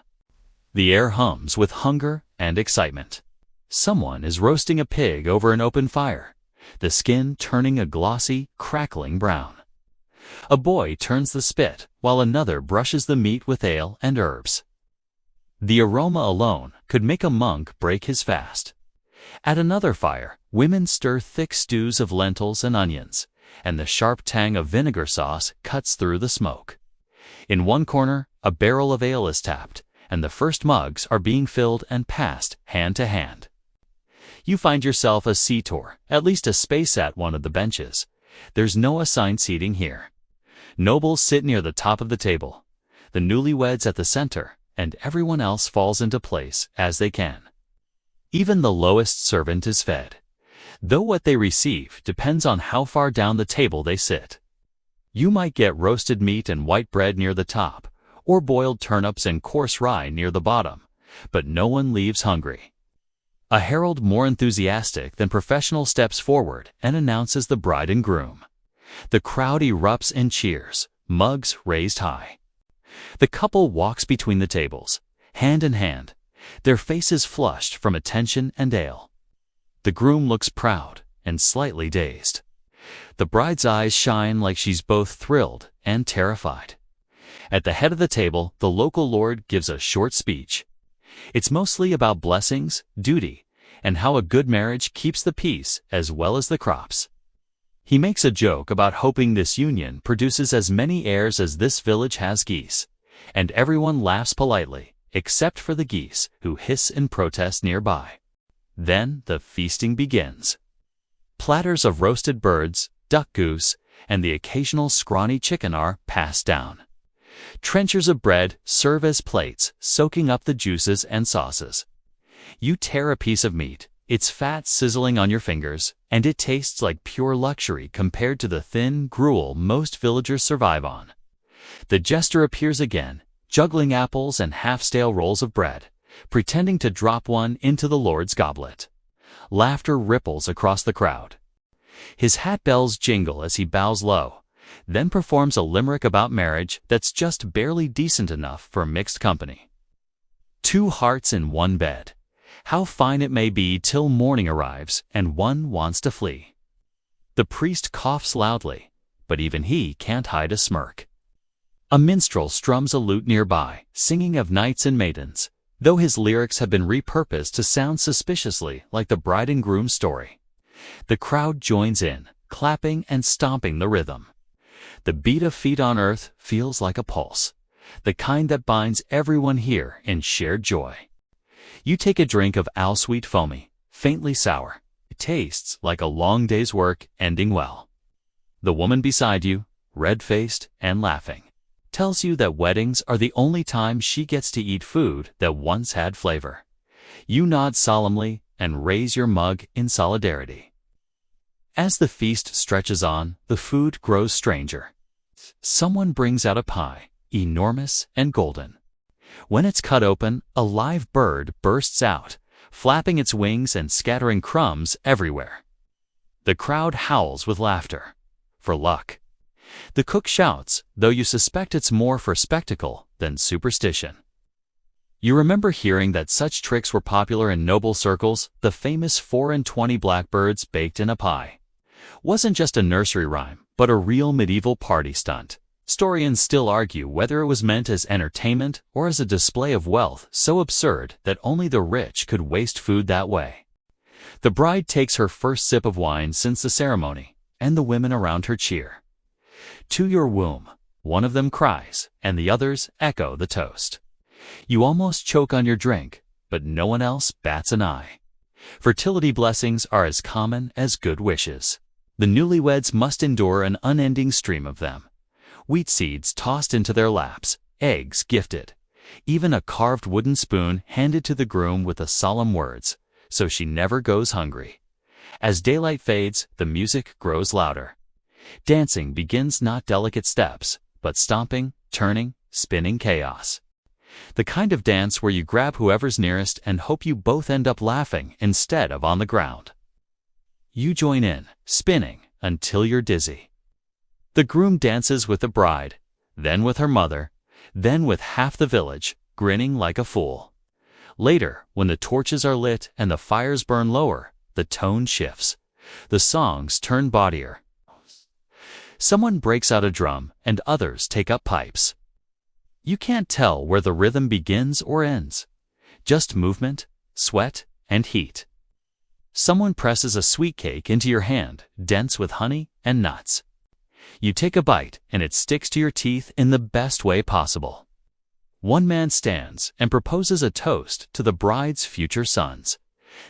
The air hums with hunger and excitement. Someone is roasting a pig over an open fire, the skin turning a glossy, crackling brown. A boy turns the spit, while another brushes the meat with ale and herbs. The aroma alone could make a monk break his fast. At another fire, women stir thick stews of lentils and onions, and the sharp tang of vinegar sauce cuts through the smoke. In one corner, a barrel of ale is tapped, and the first mugs are being filled and passed hand to hand. You find yourself a seator, at least a space at one of the benches. There's no assigned seating here. Nobles sit near the top of the table, the newlyweds at the center, and everyone else falls into place as they can. Even the lowest servant is fed, though what they receive depends on how far down the table they sit. You might get roasted meat and white bread near the top, or boiled turnips and coarse rye near the bottom, but no one leaves hungry. A herald more enthusiastic than professional steps forward and announces the bride and groom. The crowd erupts in cheers, mugs raised high. The couple walks between the tables, hand in hand, their faces flushed from attention and ale. The groom looks proud and slightly dazed. The bride's eyes shine like she's both thrilled and terrified. At the head of the table, the local lord gives a short speech. It's mostly about blessings, duty, and how a good marriage keeps the peace as well as the crops. He makes a joke about hoping this union produces as many heirs as this village has geese, and everyone laughs politely, except for the geese, who hiss in protest nearby. Then the feasting begins. Platters of roasted birds, duck goose, and the occasional scrawny chicken are passed down. Trenchers of bread serve as plates, soaking up the juices and sauces. You tear a piece of meat, its fat sizzling on your fingers, and it tastes like pure luxury compared to the thin gruel most villagers survive on. The jester appears again, juggling apples and half-stale rolls of bread, pretending to drop one into the lord's goblet. Laughter ripples across the crowd. His hat bells jingle as he bows low, then performs a limerick about marriage that's just barely decent enough for mixed company. Two hearts in one bed. How fine it may be till morning arrives and one wants to flee. The priest coughs loudly, but even he can't hide a smirk. A minstrel strums a lute nearby, singing of knights and maidens, though his lyrics have been repurposed to sound suspiciously like the bride and groom story. The crowd joins in, clapping and stomping the rhythm. The beat of feet on earth feels like a pulse, the kind that binds everyone here in shared joy. You take a drink of Al Sweet Foamy, faintly sour. It tastes like a long day's work ending well. The woman beside you, red-faced and laughing, tells you that weddings are the only time she gets to eat food that once had flavor. You nod solemnly and raise your mug in solidarity. As the feast stretches on, the food grows stranger. someone brings out a pie, enormous and golden. When it's cut open, a live bird bursts out, flapping its wings and scattering crumbs everywhere. The crowd howls with laughter. For luck. The cook shouts, though you suspect it's more for spectacle than superstition. You remember hearing that such tricks were popular in noble circles, the famous 4 and 20 blackbirds baked in a pie. Wasn't just a nursery rhyme, but a real medieval party stunt. Historians still argue whether it was meant as entertainment or as a display of wealth so absurd that only the rich could waste food that way. The bride takes her first sip of wine since the ceremony, and the women around her cheer. To your womb, one of them cries, and the others echo the toast. You almost choke on your drink, but no one else bats an eye. Fertility blessings are as common as good wishes. The newlyweds must endure an unending stream of them. Wheat seeds tossed into their laps, eggs gifted, even a carved wooden spoon handed to the groom with the solemn words, "So she never goes hungry." As daylight fades, the music grows louder. Dancing begins not delicate steps, but stomping, turning, spinning chaos. The kind of dance where you grab whoever's nearest and hope you both end up laughing instead of on the ground. You join in, spinning, until you're dizzy. The groom dances with the bride, then with her mother, then with half the village, grinning like a fool. Later, when the torches are lit and the fires burn lower, the tone shifts. The songs turn bawdier. Someone breaks out a drum and others take up pipes. You can't tell where the rhythm begins or ends. Just movement, sweat, and heat. Someone presses a sweet cake into your hand, dense with honey and nuts. You take a bite and it sticks to your teeth in the best way possible. One man stands and proposes a toast to the bride's future sons,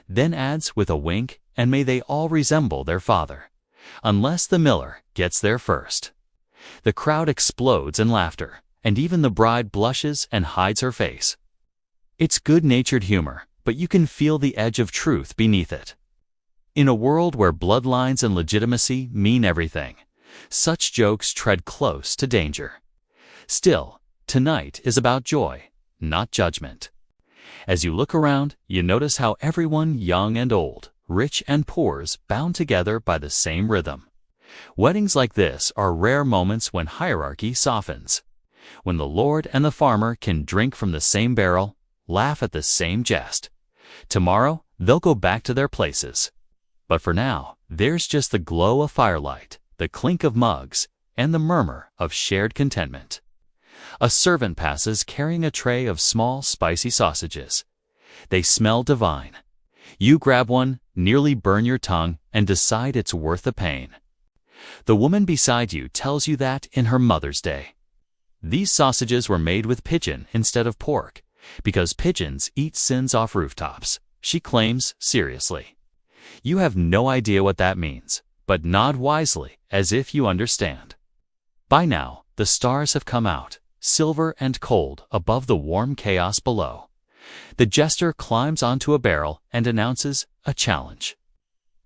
then adds with a wink, "And may they all resemble their father, unless the miller gets there first." The crowd explodes in laughter, and even the bride blushes and hides her face. It's good-natured humor, but you can feel the edge of truth beneath it. In a world where bloodlines and legitimacy mean everything, such jokes tread close to danger. Still, tonight is about joy, not judgment. As you look around, you notice how everyone, young and old, rich and poor, is bound together by the same rhythm. Weddings like this are rare moments when hierarchy softens. When the lord and the farmer can drink from the same barrel, laugh at the same jest. Tomorrow, they'll go back to their places. But for now, there's just the glow of firelight, the clink of mugs, and the murmur of shared contentment. A servant passes carrying a tray of small, spicy sausages. They smell divine. You grab one, nearly burn your tongue, and decide it's worth the pain. The woman beside you tells you that in her Mother's Day. These sausages were made with pigeon instead of pork, because pigeons eat sins off rooftops, she claims seriously. You have no idea what that means, but nod wisely as if you understand. By now, the stars have come out, silver and cold above the warm chaos below. The jester climbs onto a barrel and announces a challenge.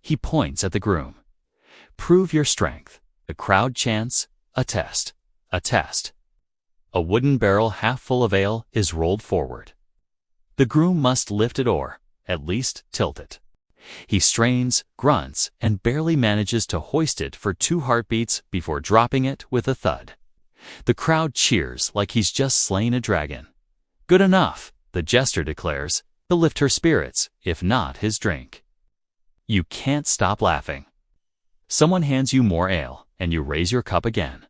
He points at the groom. "Prove your strength." The crowd chants, "A test, a test." A wooden barrel half full of ale is rolled forward. The groom must lift it or, at least, tilt it. He strains, grunts, and barely manages to hoist it for 2 heartbeats before dropping it with a thud. The crowd cheers like he's just slain a dragon. "Good enough," the jester declares. He'll lift her spirits, if not his drink. You can't stop laughing. Someone hands you more ale, and you raise your cup again.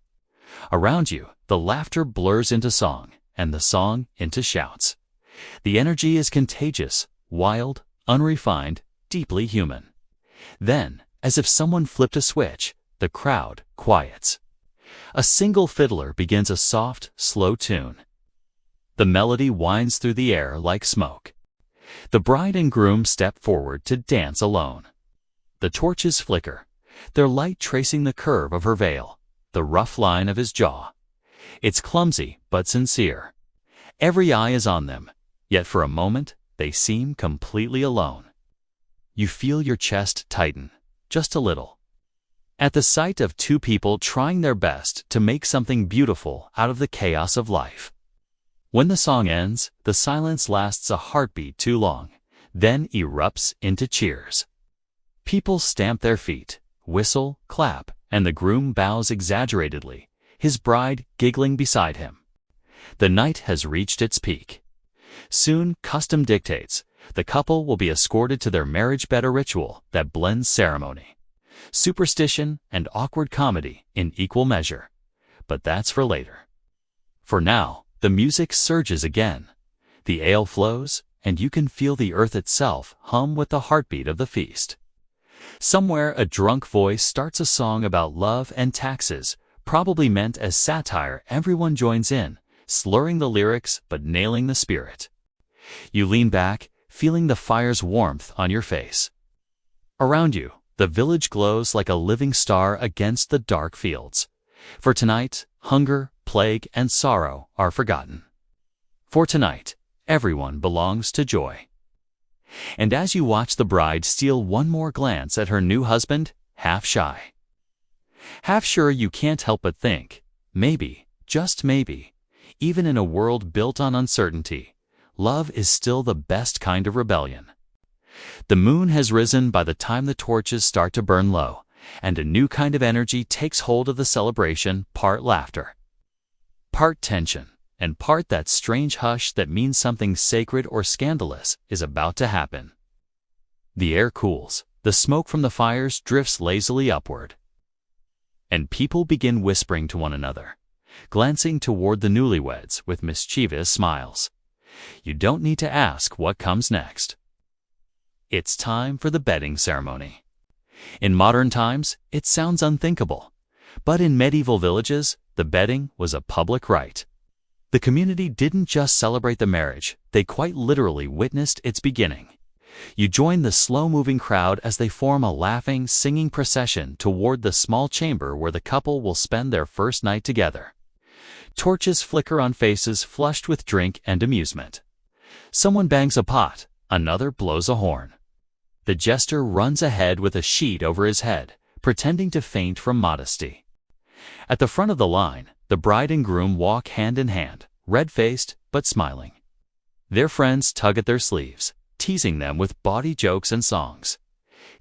Around you, the laughter blurs into song, and the song into shouts. The energy is contagious, wild, unrefined, deeply human. Then, as if someone flipped a switch, the crowd quiets. A single fiddler begins a soft, slow tune. The melody winds through the air like smoke. The bride and groom step forward to dance alone. The torches flicker, their light tracing the curve of her veil, the rough line of his jaw. It's clumsy but sincere. Every eye is on them, yet for a moment they seem completely alone. You feel your chest tighten, just a little. at the sight of two people trying their best to make something beautiful out of the chaos of life. When the song ends, the silence lasts a heartbeat too long, then erupts into cheers. People stamp their feet, whistle, clap, and the groom bows exaggeratedly, his bride giggling beside him. The night has reached its peak. Soon, custom dictates, the couple will be escorted to their marriage bed, a ritual that blends ceremony, superstition, and awkward comedy in equal measure. But that's for later. For now, the music surges again. The ale flows, and you can feel the earth itself hum with the heartbeat of the feast. Somewhere a drunk voice starts a song about love and taxes, probably meant as satire. Everyone joins in, slurring the lyrics but nailing the spirit. You lean back, feeling the fire's warmth on your face. Around you, the village glows like a living star against the dark fields. For tonight, hunger, plague, and sorrow are forgotten. For tonight, everyone belongs to joy. And as you watch the bride steal one more glance at her new husband, half shy, half sure, you can't help but think, maybe, just maybe, even in a world built on uncertainty, love is still the best kind of rebellion. The moon has risen by the time the torches start to burn low, and a new kind of energy takes hold of the celebration, part laughter, part tension, and part that strange hush that means something sacred or scandalous is about to happen. The air cools, the smoke from the fires drifts lazily upward, and people begin whispering to one another, glancing toward the newlyweds with mischievous smiles. You don't need to ask what comes next. It's time for the bedding ceremony. In modern times, it sounds unthinkable, but in medieval villages, the bedding was a public rite. The community didn't just celebrate the marriage, they quite literally witnessed its beginning. You join the slow-moving crowd as they form a laughing, singing procession toward the small chamber where the couple will spend their first night together. Torches flicker on faces flushed with drink and amusement. Someone bangs a pot, another blows a horn. The jester runs ahead with a sheet over his head, pretending to faint from modesty. At the front of the line, the bride and groom walk hand in hand, red-faced but smiling. Their friends tug at their sleeves, teasing them with bawdy jokes and songs.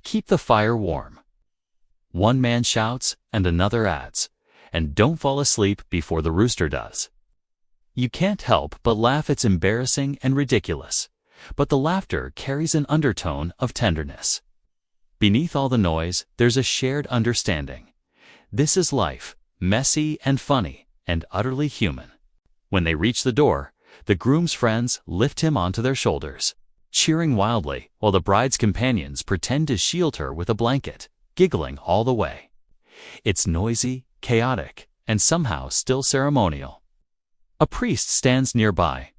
Keep the fire warm. One man shouts and another adds, and don't fall asleep before the rooster does. You can't help but laugh. It's embarrassing and ridiculous, but the laughter carries an undertone of tenderness. Beneath all the noise, there's a shared understanding. This is life, messy and funny, and utterly human. When they reach the door, the groom's friends lift him onto their shoulders, cheering wildly while the bride's companions pretend to shield her with a blanket, giggling all the way. It's noisy, chaotic, and somehow still ceremonial. A priest stands nearby,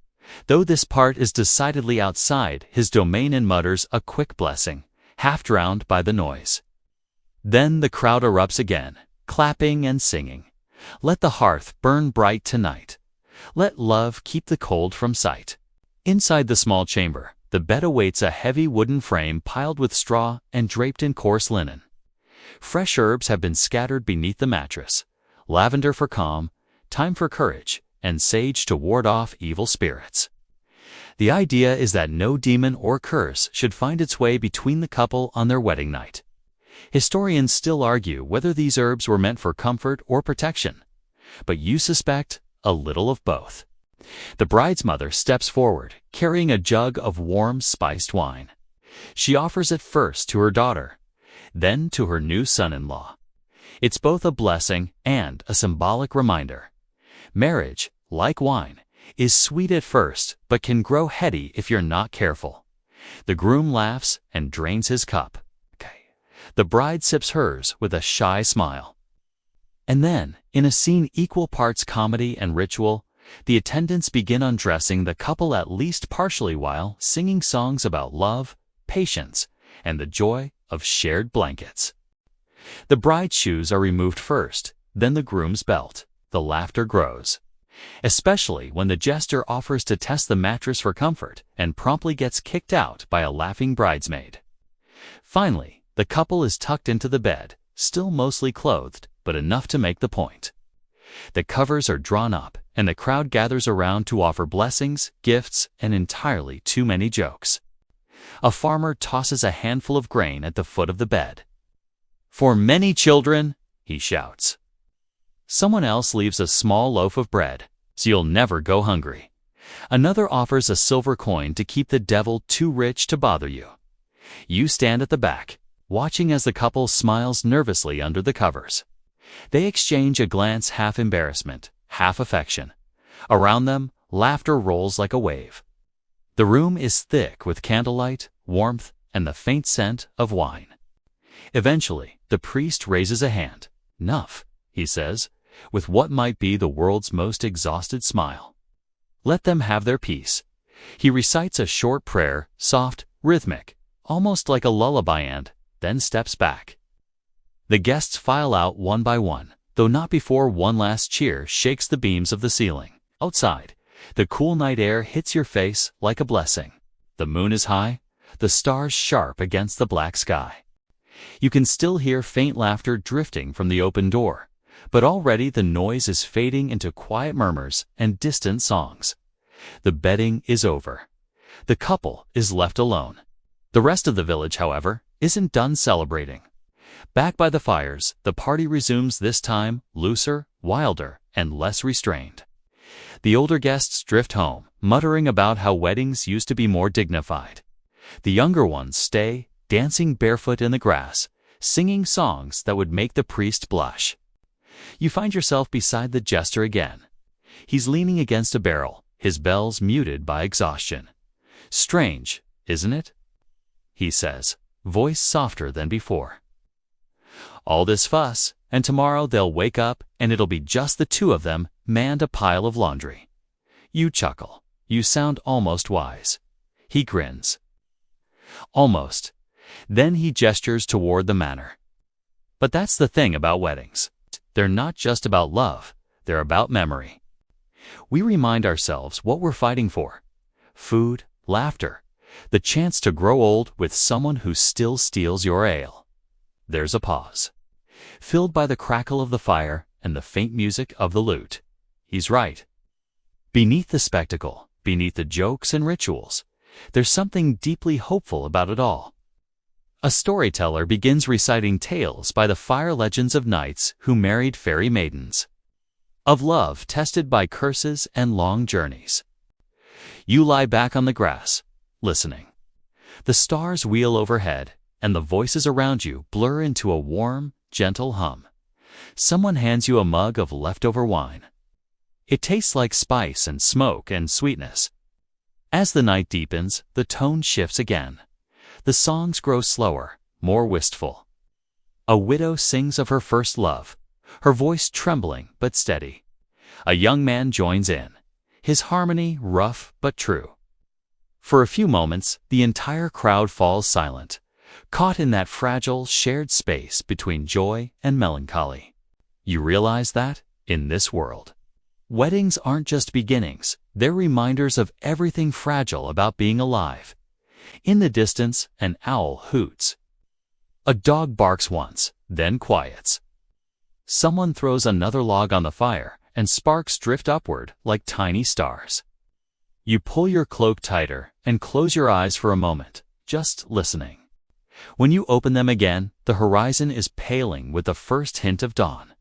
though this part is decidedly outside his domain, and mutters a quick blessing, half drowned by the noise. Then the crowd erupts again, clapping and singing. Let the hearth burn bright tonight. Let love keep the cold from sight. Inside the small chamber, the bed awaits a heavy wooden frame piled with straw and draped in coarse linen. Fresh herbs have been scattered beneath the mattress, lavender for calm, thyme for courage, and sage to ward off evil spirits. The idea is that no demon or curse should find its way between the couple on their wedding night. Historians still argue whether these herbs were meant for comfort or protection, but you suspect a little of both. The bride's mother steps forward, carrying a jug of warm, spiced wine. She offers it first to her daughter, then to her new son-in-law. It's both a blessing and a symbolic reminder. Marriage, like wine, is sweet at first but can grow heady if you're not careful. The groom laughs and drains his cup. The bride sips hers with a shy smile. And then, in a scene equal parts comedy and ritual, the attendants begin undressing the couple at least partially while singing songs about love, patience, and the joy of shared blankets. The bride's shoes are removed first, then the groom's belt. The laughter grows, especially when the jester offers to test the mattress for comfort and promptly gets kicked out by a laughing bridesmaid. Finally, the couple is tucked into the bed, still mostly clothed, but enough to make the point. The covers are drawn up, and the crowd gathers around to offer blessings, gifts, and entirely too many jokes. A farmer tosses a handful of grain at the foot of the bed. "For many children," he shouts. Someone else leaves a small loaf of bread, so you'll never go hungry. Another offers a silver coin to keep the devil too rich to bother you. You stand at the back, watching as the couple smiles nervously under the covers. They exchange a glance, half embarrassment, half affection. Around them, laughter rolls like a wave. The room is thick with candlelight, warmth, and the faint scent of wine. Eventually, the priest raises a hand. "Nuff," he says, with what might be the world's most exhausted smile. Let them have their peace. He recites a short prayer, soft, rhythmic, almost like a lullaby, and then steps back. The guests file out one by one, though not before one last cheer shakes the beams of the ceiling. Outside, the cool night air hits your face like a blessing. The moon is high, the stars sharp against the black sky. You can still hear faint laughter drifting from the open door, but already the noise is fading into quiet murmurs and distant songs. The bedding is over. The couple is left alone. The rest of the village, however, isn't done celebrating. Back by the fires, the party resumes, this time looser, wilder, and less restrained. The older guests drift home, muttering about how weddings used to be more dignified. The younger ones stay, dancing barefoot in the grass, singing songs that would make the priest blush. You find yourself beside the jester again. He's leaning against a barrel, his bells muted by exhaustion. "Strange, isn't it?" he says, voice softer than before. "All this fuss, and tomorrow they'll wake up and it'll be just the two of them manned a pile of laundry." You chuckle. You sound almost wise. He grins. "Almost." Then he gestures toward the manor. But that's the thing about weddings. They're not just about love, they're about memory. We remind ourselves what we're fighting for. Food, laughter, the chance to grow old with someone who still steals your ale. There's a pause, filled by the crackle of the fire and the faint music of the lute. He's right. Beneath the spectacle, beneath the jokes and rituals, there's something deeply hopeful about it all. A storyteller begins reciting tales by the fire legends of knights who married fairy maidens, of love tested by curses and long journeys. You lie back on the grass, listening. The stars wheel overhead, and the voices around you blur into a warm, gentle hum. Someone hands you a mug of leftover wine. It tastes like spice and smoke and sweetness. As the night deepens, the tone shifts again. The songs grow slower, more wistful. A widow sings of her first love, her voice trembling but steady. A young man joins in, his harmony rough but true. For a few moments, the entire crowd falls silent, caught in that fragile, shared space between joy and melancholy. You realize that, in this world, weddings aren't just beginnings, they're reminders of everything fragile about being alive. In the distance, an owl hoots. A dog barks once, then quiets. Someone throws another log on the fire, and sparks drift upward like tiny stars. You pull your cloak tighter and close your eyes for a moment, just listening. When you open them again, the horizon is paling with the first hint of dawn.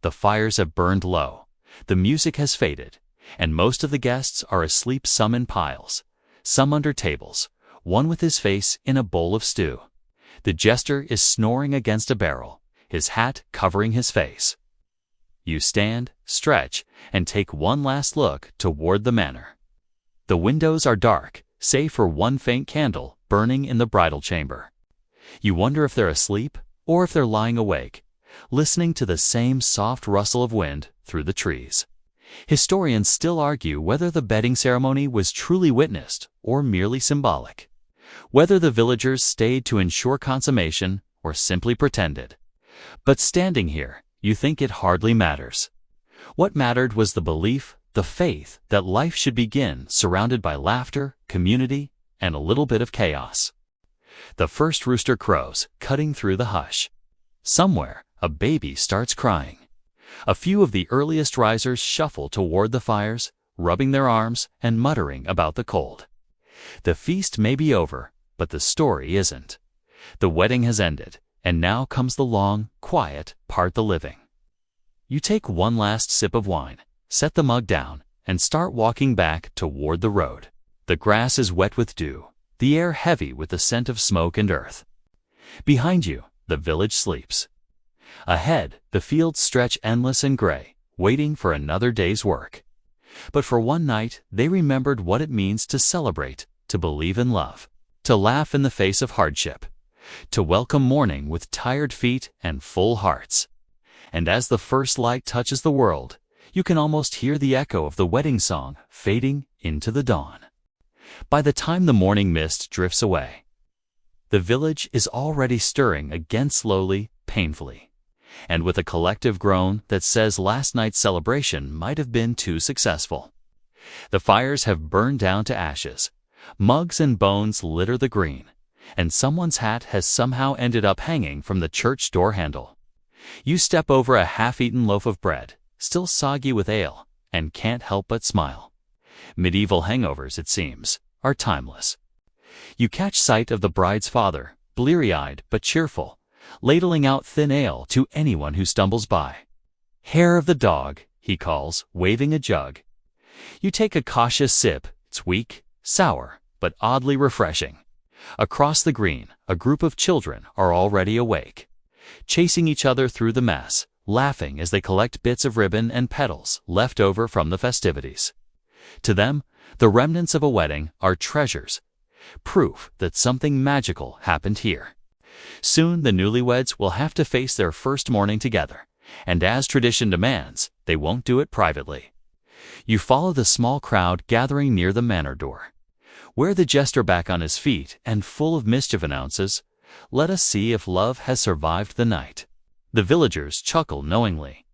The fires have burned low, the music has faded, and most of the guests are asleep, some in piles, some under tables, one with his face in a bowl of stew. The jester is snoring against a barrel, his hat covering his face. You stand, stretch, and take one last look toward the manor. The windows are dark, save for one faint candle burning in the bridal chamber. You wonder if they're asleep or if they're lying awake, listening to the same soft rustle of wind through the trees. Historians still argue whether the bedding ceremony was truly witnessed or merely symbolic, whether the villagers stayed to ensure consummation or simply pretended. But standing here, you think it hardly matters. What mattered was the belief, the faith, that life should begin surrounded by laughter, community, and a little bit of chaos. The first rooster crows, cutting through the hush. Somewhere, a baby starts crying. A few of the earliest risers shuffle toward the fires, rubbing their arms and muttering about the cold. The feast may be over, but the story isn't. The wedding has ended, and now comes the long, quiet part, the living. You take one last sip of wine, set the mug down, and start walking back toward the road. The grass is wet with dew, the air heavy with the scent of smoke and earth. Behind you, the village sleeps. Ahead, the fields stretch endless and gray, waiting for another day's work. But for one night, they remembered what it means to celebrate, to believe in love, to laugh in the face of hardship, to welcome morning with tired feet and full hearts. And as the first light touches the world, you can almost hear the echo of the wedding song fading into the dawn. By the time the morning mist drifts away, the village is already stirring again, slowly, painfully, and with a collective groan that says last night's celebration might have been too successful. The fires have burned down to ashes, mugs and bones litter the green, and someone's hat has somehow ended up hanging from the church door handle. You step over a half-eaten loaf of bread, still soggy with ale, and can't help but smile. Medieval hangovers, it seems, are timeless. You catch sight of the bride's father, bleary-eyed but cheerful, ladling out thin ale to anyone who stumbles by. "Hair of the dog," he calls, waving a jug. You take a cautious sip. It's weak, sour, but oddly refreshing. Across the green, a group of children are already awake, chasing each other through the mess, laughing as they collect bits of ribbon and petals left over from the festivities. To them, the remnants of a wedding are treasures, proof that something magical happened here. Soon the newlyweds will have to face their first morning together, and as tradition demands, they won't do it privately. You follow the small crowd gathering near the manor door, where the jester, back on his feet and full of mischief, announces, "Let us see if love has survived the night." The villagers chuckle knowingly.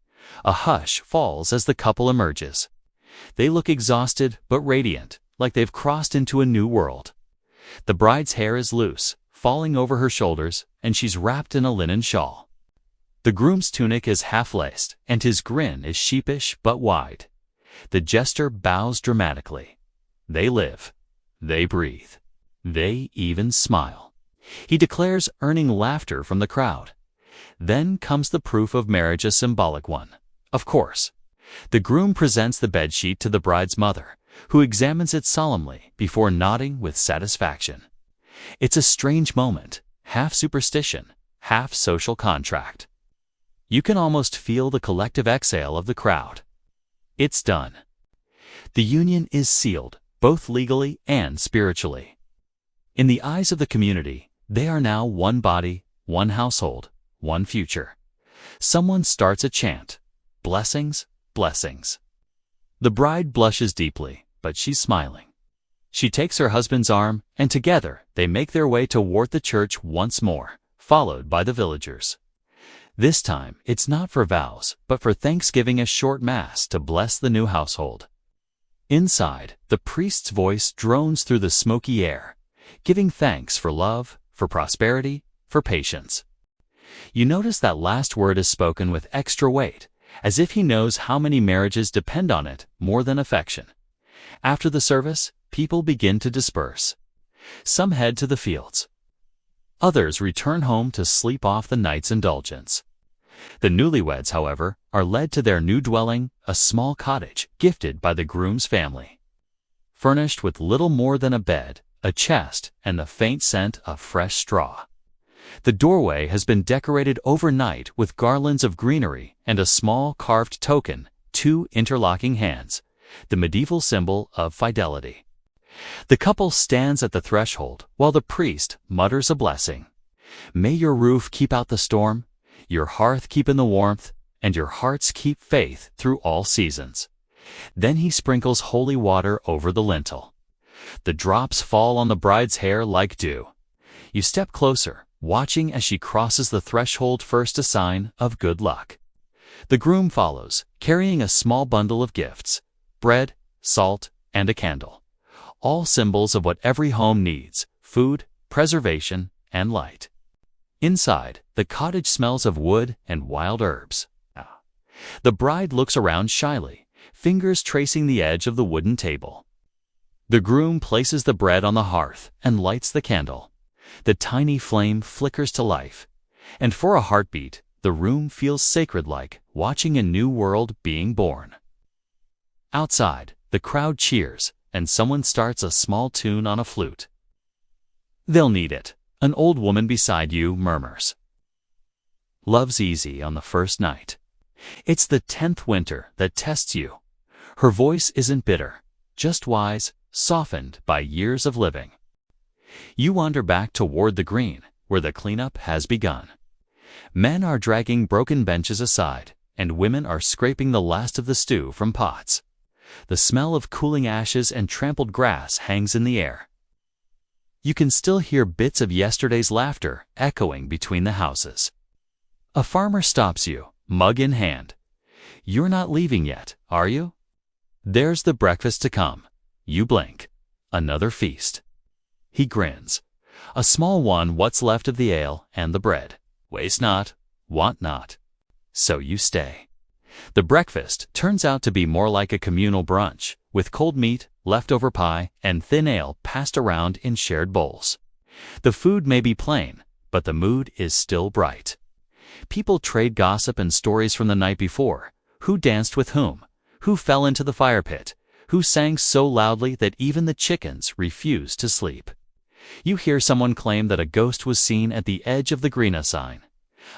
A hush falls as the couple emerges. They look exhausted but radiant, like they've crossed into a new world. The bride's hair is loose, falling over her shoulders, and she's wrapped in a linen shawl. The groom's tunic is half-laced, and his grin is sheepish but wide. The jester bows dramatically. They live. They breathe. They even smile. He declares, earning laughter from the crowd. Then comes the proof of marriage, a symbolic one. Of course. The groom presents the bedsheet to the bride's mother, who examines it solemnly before nodding with satisfaction. It's a strange moment, half superstition, half social contract. You can almost feel the collective exhale of the crowd. It's done. The union is sealed, both legally and spiritually. In the eyes of the community, they are now one body, one household, one future. Someone starts a chant. Blessings, blessings. The bride blushes deeply, but she's smiling. She takes her husband's arm, and together they make their way toward the church once more, followed by the villagers. This time, it's not for vows, but for Thanksgiving, a short mass to bless the new household. Inside, the priest's voice drones through the smoky air, giving thanks for love, for prosperity, for patience. You notice that last word is spoken with extra weight, as if he knows how many marriages depend on it more than affection. After the service, people begin to disperse. Some head to the fields. Others return home to sleep off the night's indulgence. The newlyweds, however, are led to their new dwelling, a small cottage gifted by the groom's family. Furnished with little more than a bed, a chest, and the faint scent of fresh straw. The doorway has been decorated overnight with garlands of greenery and a small carved token, 2 interlocking hands, the medieval symbol of fidelity. The couple stands at the threshold while the priest mutters a blessing. "May your roof keep out the storm, your hearth keep in the warmth, and your hearts keep faith through all seasons." Then he sprinkles holy water over the lintel. The drops fall on the bride's hair like dew. You step closer, watching as she crosses the threshold, first a sign of good luck. The groom follows, carrying a small bundle of gifts, bread, salt, and a candle. All symbols of what every home needs: food, preservation, and light. Inside, the cottage smells of wood and wild herbs. The bride looks around shyly, fingers tracing the edge of the wooden table. The groom places the bread on the hearth and lights the candle. The tiny flame flickers to life, and for a heartbeat, the room feels sacred, like watching a new world being born. Outside, the crowd cheers, and someone starts a small tune on a flute. "They'll need it," an old woman beside you murmurs. Love's easy on the first night. It's the 10th winter that tests you. Her voice isn't bitter, just wise, softened by years of living. You wander back toward the green, where the cleanup has begun. Men are dragging broken benches aside, and women are scraping the last of the stew from pots. The smell of cooling ashes and trampled grass hangs in the air. You can still hear bits of yesterday's laughter echoing between the houses. A farmer stops you, mug in hand. "You're not leaving yet, are you?" "There's the breakfast to come." You blink. Another feast. He grins. "A small one, what's left of the ale and the bread. Waste not, want not." So you stay. The breakfast turns out to be more like a communal brunch, with cold meat, leftover pie, and thin ale passed around in shared bowls. The food may be plain, but the mood is still bright. People trade gossip and stories from the night before. Who danced with whom? Who fell into the fire pit? Who sang so loudly that even the chickens refused to sleep? You hear someone claim that a ghost was seen at the edge of the green sign.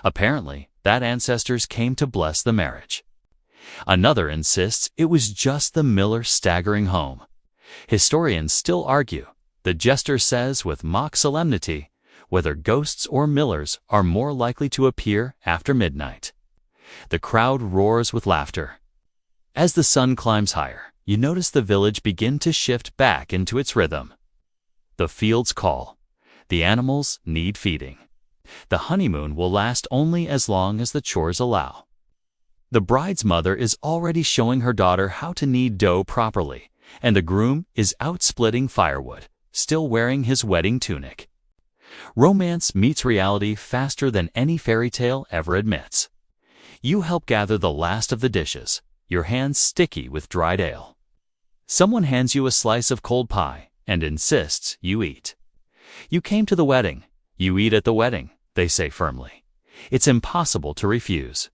Apparently, that ancestors came to bless the marriage. Another insists it was just the miller staggering home. Historians still argue. The jester says with mock solemnity whether ghosts or millers are more likely to appear after midnight. The crowd roars with laughter. As the sun climbs higher, you notice the village begin to shift back into its rhythm. The fields call. The animals need feeding. The honeymoon will last only as long as the chores allow. The bride's mother is already showing her daughter how to knead dough properly, and the groom is out splitting firewood, still wearing his wedding tunic. Romance meets reality faster than any fairy tale ever admits. You help gather the last of the dishes, your hands sticky with dried ale. Someone hands you a slice of cold pie and insists you eat. You came to the wedding. You eat at the wedding, they say firmly. It's impossible to refuse.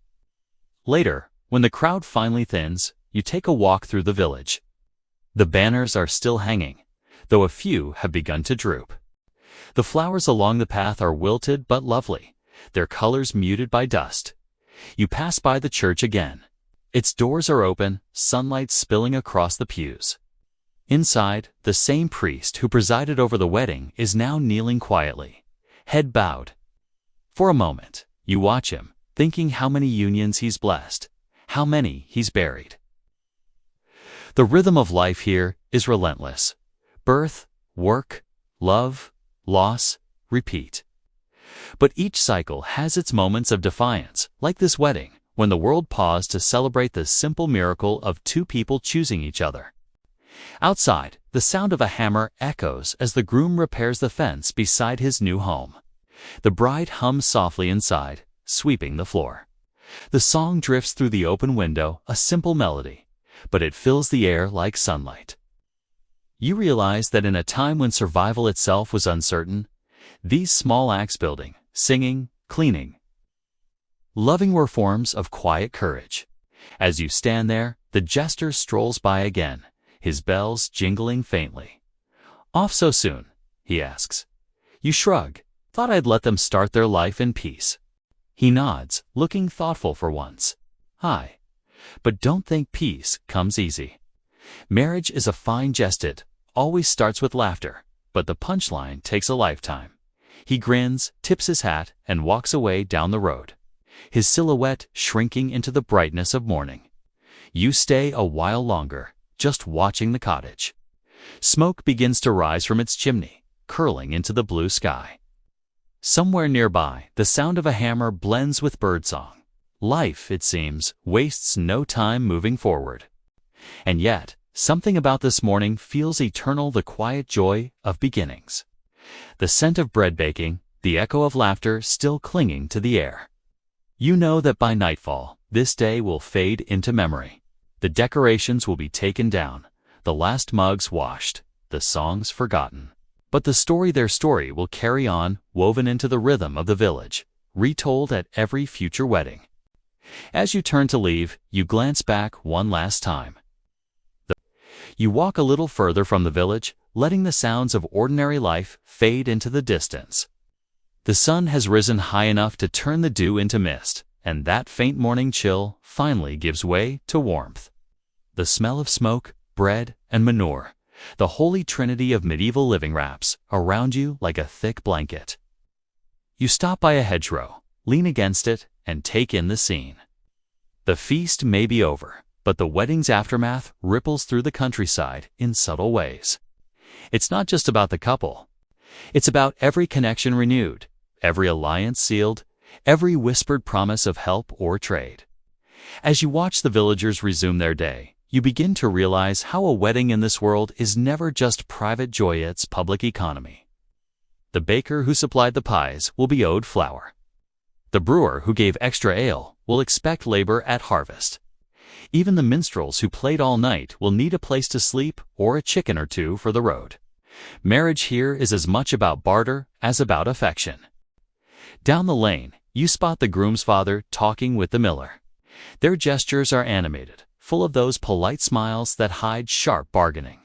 Later, when the crowd finally thins, you take a walk through the village. The banners are still hanging, though a few have begun to droop. The flowers along the path are wilted but lovely, their colors muted by dust. You pass by the church again. Its doors are open, sunlight spilling across the pews. Inside, the same priest who presided over the wedding is now kneeling quietly, head bowed. For a moment, you watch him, thinking how many unions he's blessed, how many he's buried. The rhythm of life here is relentless. Birth, work, love, loss, repeat. But each cycle has its moments of defiance, like this wedding, when the world paused to celebrate the simple miracle of two people choosing each other. Outside, the sound of a hammer echoes as the groom repairs the fence beside his new home. The bride hums softly inside, sweeping the floor. The song drifts through the open window, a simple melody, but it fills the air like sunlight. You realize that in a time when survival itself was uncertain, these small acts, building, singing, cleaning, loving, were forms of quiet courage. As you stand there, the jester strolls by again, his bells jingling faintly. "Off so soon?" he asks. You shrug. "Thought I'd let them start their life in peace." He nods, looking thoughtful for once. "Hi. But don't think peace comes easy. Marriage is a fine jest. It always starts with laughter, but the punchline takes a lifetime." He grins, tips his hat, and walks away down the road, his silhouette shrinking into the brightness of morning. You stay a while longer, just watching the cottage. Smoke begins to rise from its chimney, curling into the blue sky. Somewhere nearby, the sound of a hammer blends with birdsong. Life, it seems, wastes no time moving forward. And yet, something about this morning feels eternal, the quiet joy of beginnings. The scent of bread baking, the echo of laughter still clinging to the air. You know that by nightfall, this day will fade into memory. The decorations will be taken down, the last mugs washed, the songs forgotten. But their story will carry on, woven into the rhythm of the village, retold at every future wedding. As you turn to leave, you glance back one last time. You walk a little further from the village, letting the sounds of ordinary life fade into the distance. The sun has risen high enough to turn the dew into mist, and that faint morning chill finally gives way to warmth. The smell of smoke, bread, and manure, the holy trinity of medieval living, wraps around you like a thick blanket. You stop by a hedgerow, lean against it, and take in the scene. The feast may be over, but the wedding's aftermath ripples through the countryside in subtle ways. It's not just about the couple. It's about every connection renewed, every alliance sealed, every whispered promise of help or trade. As you watch the villagers resume their day, you begin to realize how a wedding in this world is never just private joy, it's public economy. The baker who supplied the pies will be owed flour. The brewer who gave extra ale will expect labor at harvest. Even the minstrels who played all night will need a place to sleep or a chicken or two for the road. Marriage here is as much about barter as about affection. Down the lane, you spot the groom's father talking with the miller. Their gestures are animated, full of those polite smiles that hide sharp bargaining.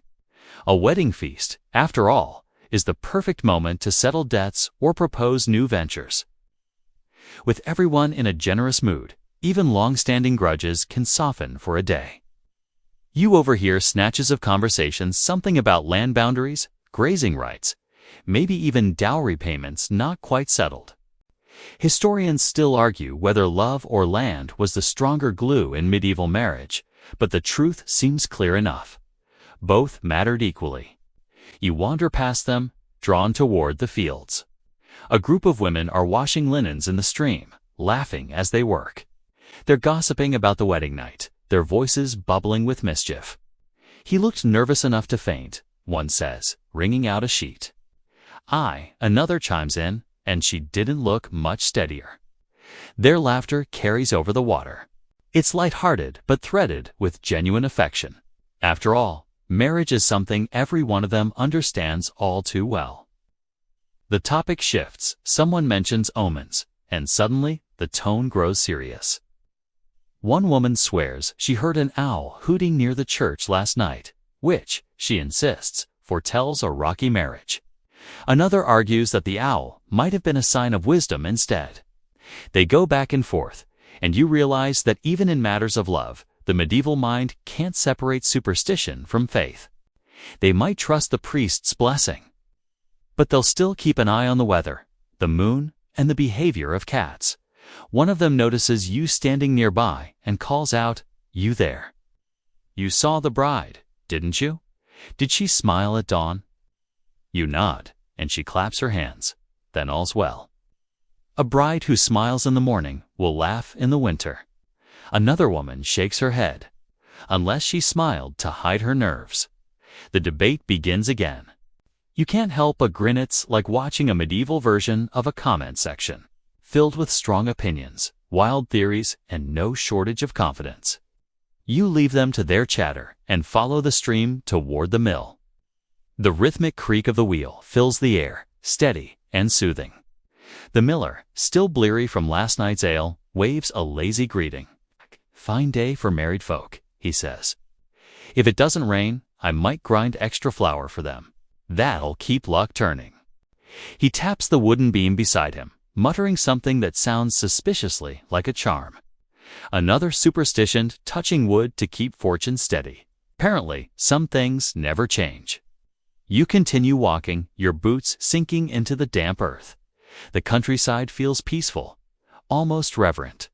A wedding feast, after all, is the perfect moment to settle debts or propose new ventures. With everyone in a generous mood, even long-standing grudges can soften for a day. You overhear snatches of conversations, something about land boundaries, grazing rights, maybe even dowry payments not quite settled. Historians still argue whether love or land was the stronger glue in medieval marriage, but the truth seems clear enough. Both mattered equally. You wander past them, drawn toward the fields. A group of women are washing linens in the stream, laughing as they work. They're gossiping about the wedding night, their voices bubbling with mischief. "He looked nervous enough to faint," one says, wringing out a sheet. Another chimes in, "and she didn't look much steadier." Their laughter carries over the water. It's light-hearted but threaded with genuine affection. After all, marriage is something every one of them understands all too well. The topic shifts, someone mentions omens, and suddenly the tone grows serious. One woman swears she heard an owl hooting near the church last night, which, she insists, foretells a rocky marriage. Another argues that the owl might have been a sign of wisdom instead. They go back and forth, and you realize that even in matters of love, the medieval mind can't separate superstition from faith. They might trust the priest's blessing, but they'll still keep an eye on the weather, the moon, and the behavior of cats. One of them notices you standing nearby and calls out, "You there? You saw the bride, didn't you? Did she smile at dawn?" You nod, and she claps her hands. Then all's well. A bride who smiles in the morning will laugh in the winter. Another woman shakes her head, unless she smiled to hide her nerves. The debate begins again. You can't help but grin. It's like watching a medieval version of a comment section, filled with strong opinions, wild theories, and no shortage of confidence. You leave them to their chatter and follow the stream toward the mill. The rhythmic creak of the wheel fills the air, steady and soothing. The miller, still bleary from last night's ale, waves a lazy greeting. "Fine day for married folk," he says. "If it doesn't rain, I might grind extra flour for them. That'll keep luck turning." He taps the wooden beam beside him, muttering something that sounds suspiciously like a charm. Another superstition, touching wood to keep fortune steady. Apparently, some things never change. You continue walking, your boots sinking into the damp earth. The countryside feels peaceful, almost reverent.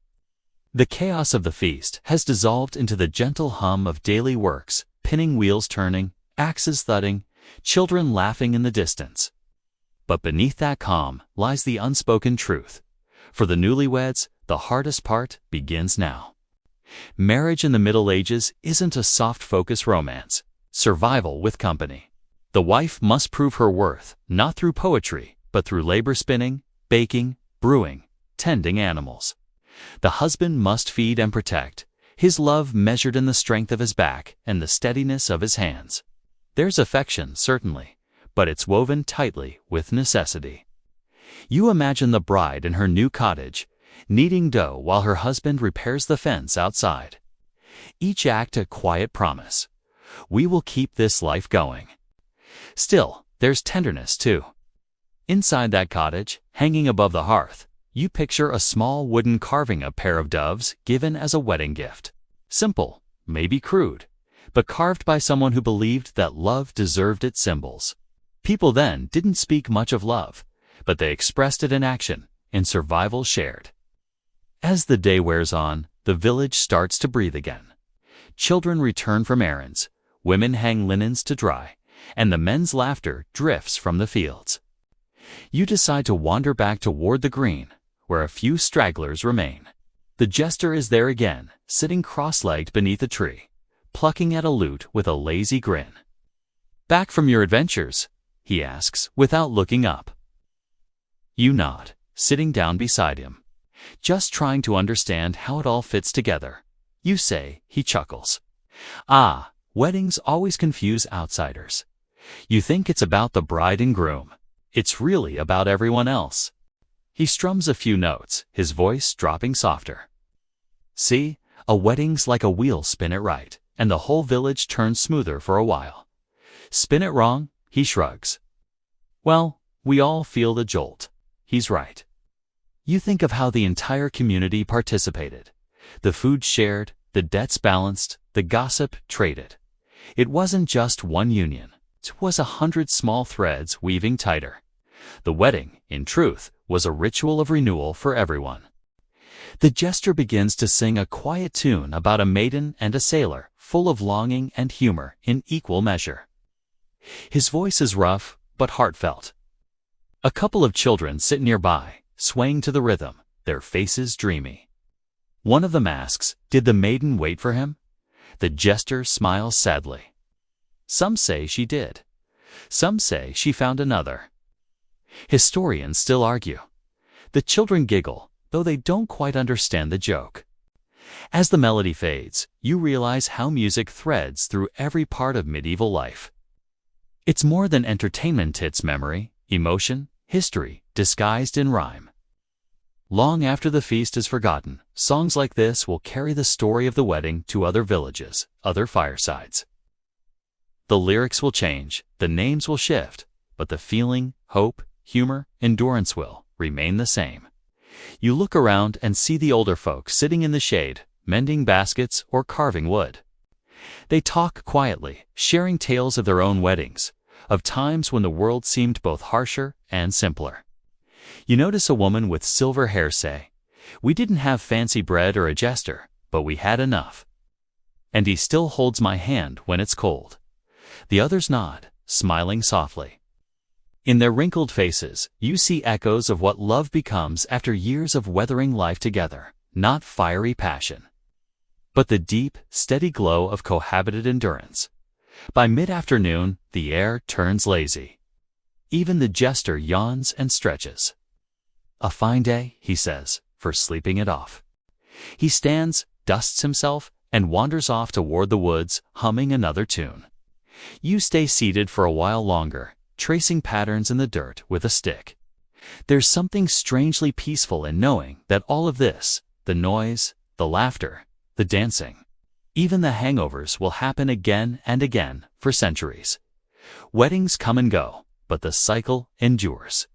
The chaos of the feast has dissolved into the gentle hum of daily works, pinning wheels turning, axes thudding, children laughing in the distance. But beneath that calm lies the unspoken truth. For the newlyweds, the hardest part begins now. Marriage in the Middle Ages isn't a soft-focus romance, survival with company. The wife must prove her worth, not through poetry, but through labor spinning, baking, brewing, tending animals. The husband must feed and protect, his love measured in the strength of his back and the steadiness of his hands. There's affection, certainly, but it's woven tightly with necessity. You imagine the bride in her new cottage, kneading dough while her husband repairs the fence outside. Each act a quiet promise. We will keep this life going. Still, there's tenderness too. Inside that cottage, hanging above the hearth, you picture a small wooden carving, a pair of doves given as a wedding gift. Simple, maybe crude, but carved by someone who believed that love deserved its symbols. People then didn't speak much of love, but they expressed it in action, in survival shared. As the day wears on, the village starts to breathe again. Children return from errands, women hang linens to dry, and the men's laughter drifts from the fields. You decide to wander back toward the green, where a few stragglers remain. The jester is there again, sitting cross-legged beneath a tree, plucking at a lute with a lazy grin. "Back from your adventures?" he asks, without looking up. You nod, sitting down beside him. "Just trying to understand how it all fits together," you say. He chuckles. "Ah, weddings always confuse outsiders. You think it's about the bride and groom. It's really about everyone else." He strums a few notes, his voice dropping softer. "See, a wedding's like a wheel. Spin it right, and the whole village turns smoother for a while. Spin it wrong," he shrugs. "Well, we all feel the jolt." He's right. You think of how the entire community participated. The food shared, the debts balanced, the gossip traded. It wasn't just one union. It was 100 small threads weaving tighter. The wedding, in truth, was a ritual of renewal for everyone. The jester begins to sing a quiet tune about a maiden and a sailor, full of longing and humor in equal measure. His voice is rough, but heartfelt. A couple of children sit nearby, swaying to the rhythm, their faces dreamy. One of them asks, "Did the maiden wait for him?" The jester smiles sadly. Some say she did. Some say she found another. Historians still argue. The children giggle, though they don't quite understand the joke. As the melody fades, you realize how music threads through every part of medieval life. It's more than entertainment, it's memory, emotion, history, disguised in rhyme. Long after the feast is forgotten, songs like this will carry the story of the wedding to other villages, other firesides. The lyrics will change, the names will shift, but the feeling, hope, humor, endurance will remain the same. You look around and see the older folk sitting in the shade, mending baskets or carving wood. They talk quietly, sharing tales of their own weddings, of times when the world seemed both harsher and simpler. You notice a woman with silver hair say, "We didn't have fancy bread or a jester, but we had enough. And he still holds my hand when it's cold." The others nod, smiling softly. In their wrinkled faces, you see echoes of what love becomes after years of weathering life together, not fiery passion, but the deep, steady glow of cohabited endurance. By mid-afternoon, the air turns lazy. Even the jester yawns and stretches. "A fine day," he says, for sleeping it off. He stands, dusts himself, and wanders off toward the woods, humming another tune. You stay seated for a while longer, tracing patterns in the dirt with a stick. There's something strangely peaceful in knowing that all of this, the noise, the laughter, the dancing, even the hangovers, will happen again and again for centuries. Weddings come and go, but the cycle endures.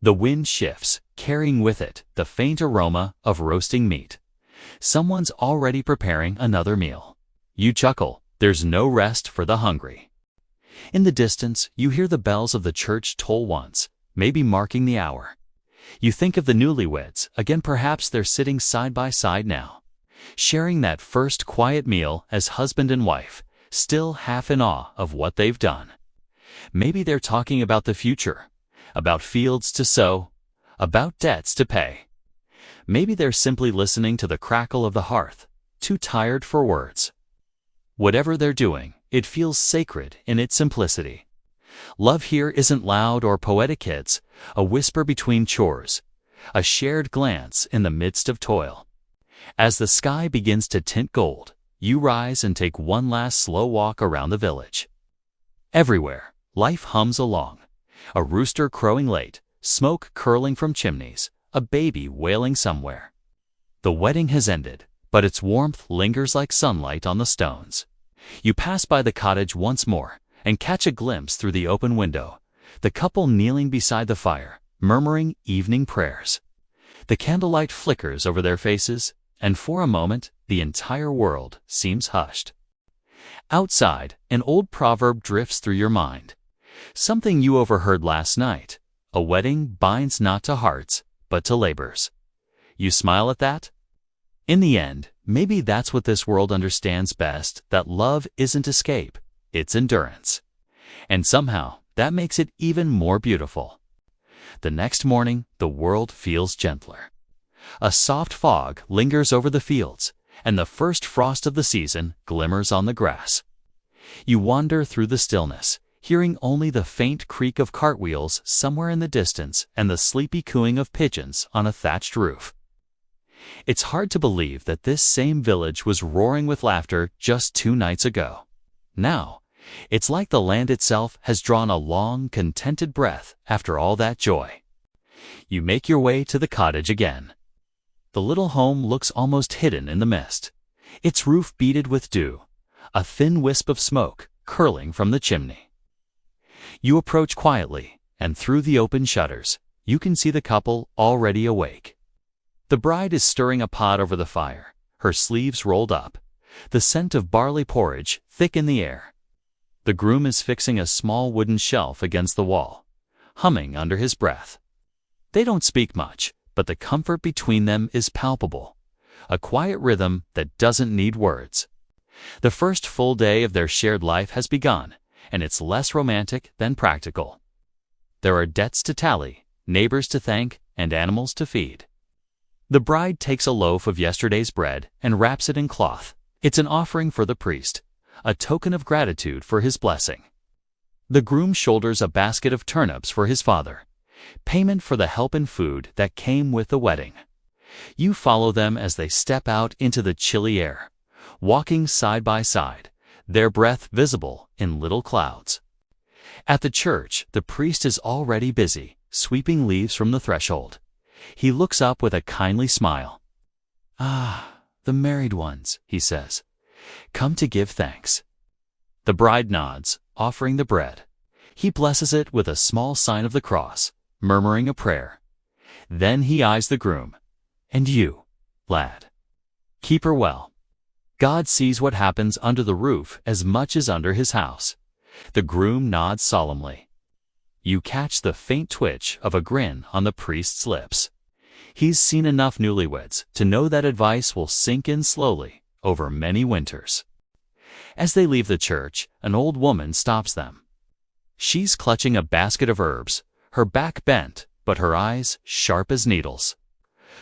The wind shifts, carrying with it the faint aroma of roasting meat. Someone's already preparing another meal. You chuckle, there's no rest for the hungry. In the distance, you hear the bells of the church toll once, maybe marking the hour. You think of the newlyweds, again. Perhaps they're sitting side by side now, sharing that first quiet meal as husband and wife, still half in awe of what they've done. Maybe they're talking about the future, about fields to sow, about debts to pay. Maybe they're simply listening to the crackle of the hearth, too tired for words. Whatever they're doing, it feels sacred in its simplicity. Love here isn't loud or poetic, kids, a whisper between chores, a shared glance in the midst of toil. As the sky begins to tint gold, you rise and take one last slow walk around the village. Everywhere, life hums along. A rooster crowing late, smoke curling from chimneys, a baby wailing somewhere. The wedding has ended, but its warmth lingers like sunlight on the stones. You pass by the cottage once more and catch a glimpse through the open window, the couple kneeling beside the fire, murmuring evening prayers. The candlelight flickers over their faces, and for a moment, the entire world seems hushed. Outside, an old proverb drifts through your mind. Something you overheard last night. A wedding binds not to hearts, but to labors. You smile at that? In the end, maybe that's what this world understands best, that love isn't escape, it's endurance. And somehow, that makes it even more beautiful. The next morning, the world feels gentler. A soft fog lingers over the fields, and the first frost of the season glimmers on the grass. You wander through the stillness, hearing only the faint creak of cartwheels somewhere in the distance and the sleepy cooing of pigeons on a thatched roof. It's hard to believe that this same village was roaring with laughter just 2 nights ago. Now, it's like the land itself has drawn a long, contented breath after all that joy. You make your way to the cottage again. The little home looks almost hidden in the mist, its roof beaded with dew, a thin wisp of smoke curling from the chimney. You approach quietly, and through the open shutters, you can see the couple already awake. The bride is stirring a pot over the fire, her sleeves rolled up, the scent of barley porridge thick in the air. The groom is fixing a small wooden shelf against the wall, humming under his breath. They don't speak much, but the comfort between them is palpable, a quiet rhythm that doesn't need words. The first full day of their shared life has begun, and it's less romantic than practical. There are debts to tally, neighbors to thank, and animals to feed. The bride takes a loaf of yesterday's bread and wraps it in cloth. It's an offering for the priest, a token of gratitude for his blessing. The groom shoulders a basket of turnips for his father, payment for the help and food that came with the wedding. You follow them as they step out into the chilly air, walking side by side, their breath visible in little clouds. At the church, the priest is already busy, sweeping leaves from the threshold. He looks up with a kindly smile. "Ah, the married ones," he says. "Come to give thanks." The bride nods, offering the bread. He blesses it with a small sign of the cross, murmuring a prayer. Then he eyes the groom. "And you, lad, keep her well." God sees what happens under the roof as much as under his house. The groom nods solemnly. You catch the faint twitch of a grin on the priest's lips. He's seen enough newlyweds to know that advice will sink in slowly over many winters. As they leave the church, an old woman stops them. She's clutching a basket of herbs, her back bent, but her eyes sharp as needles.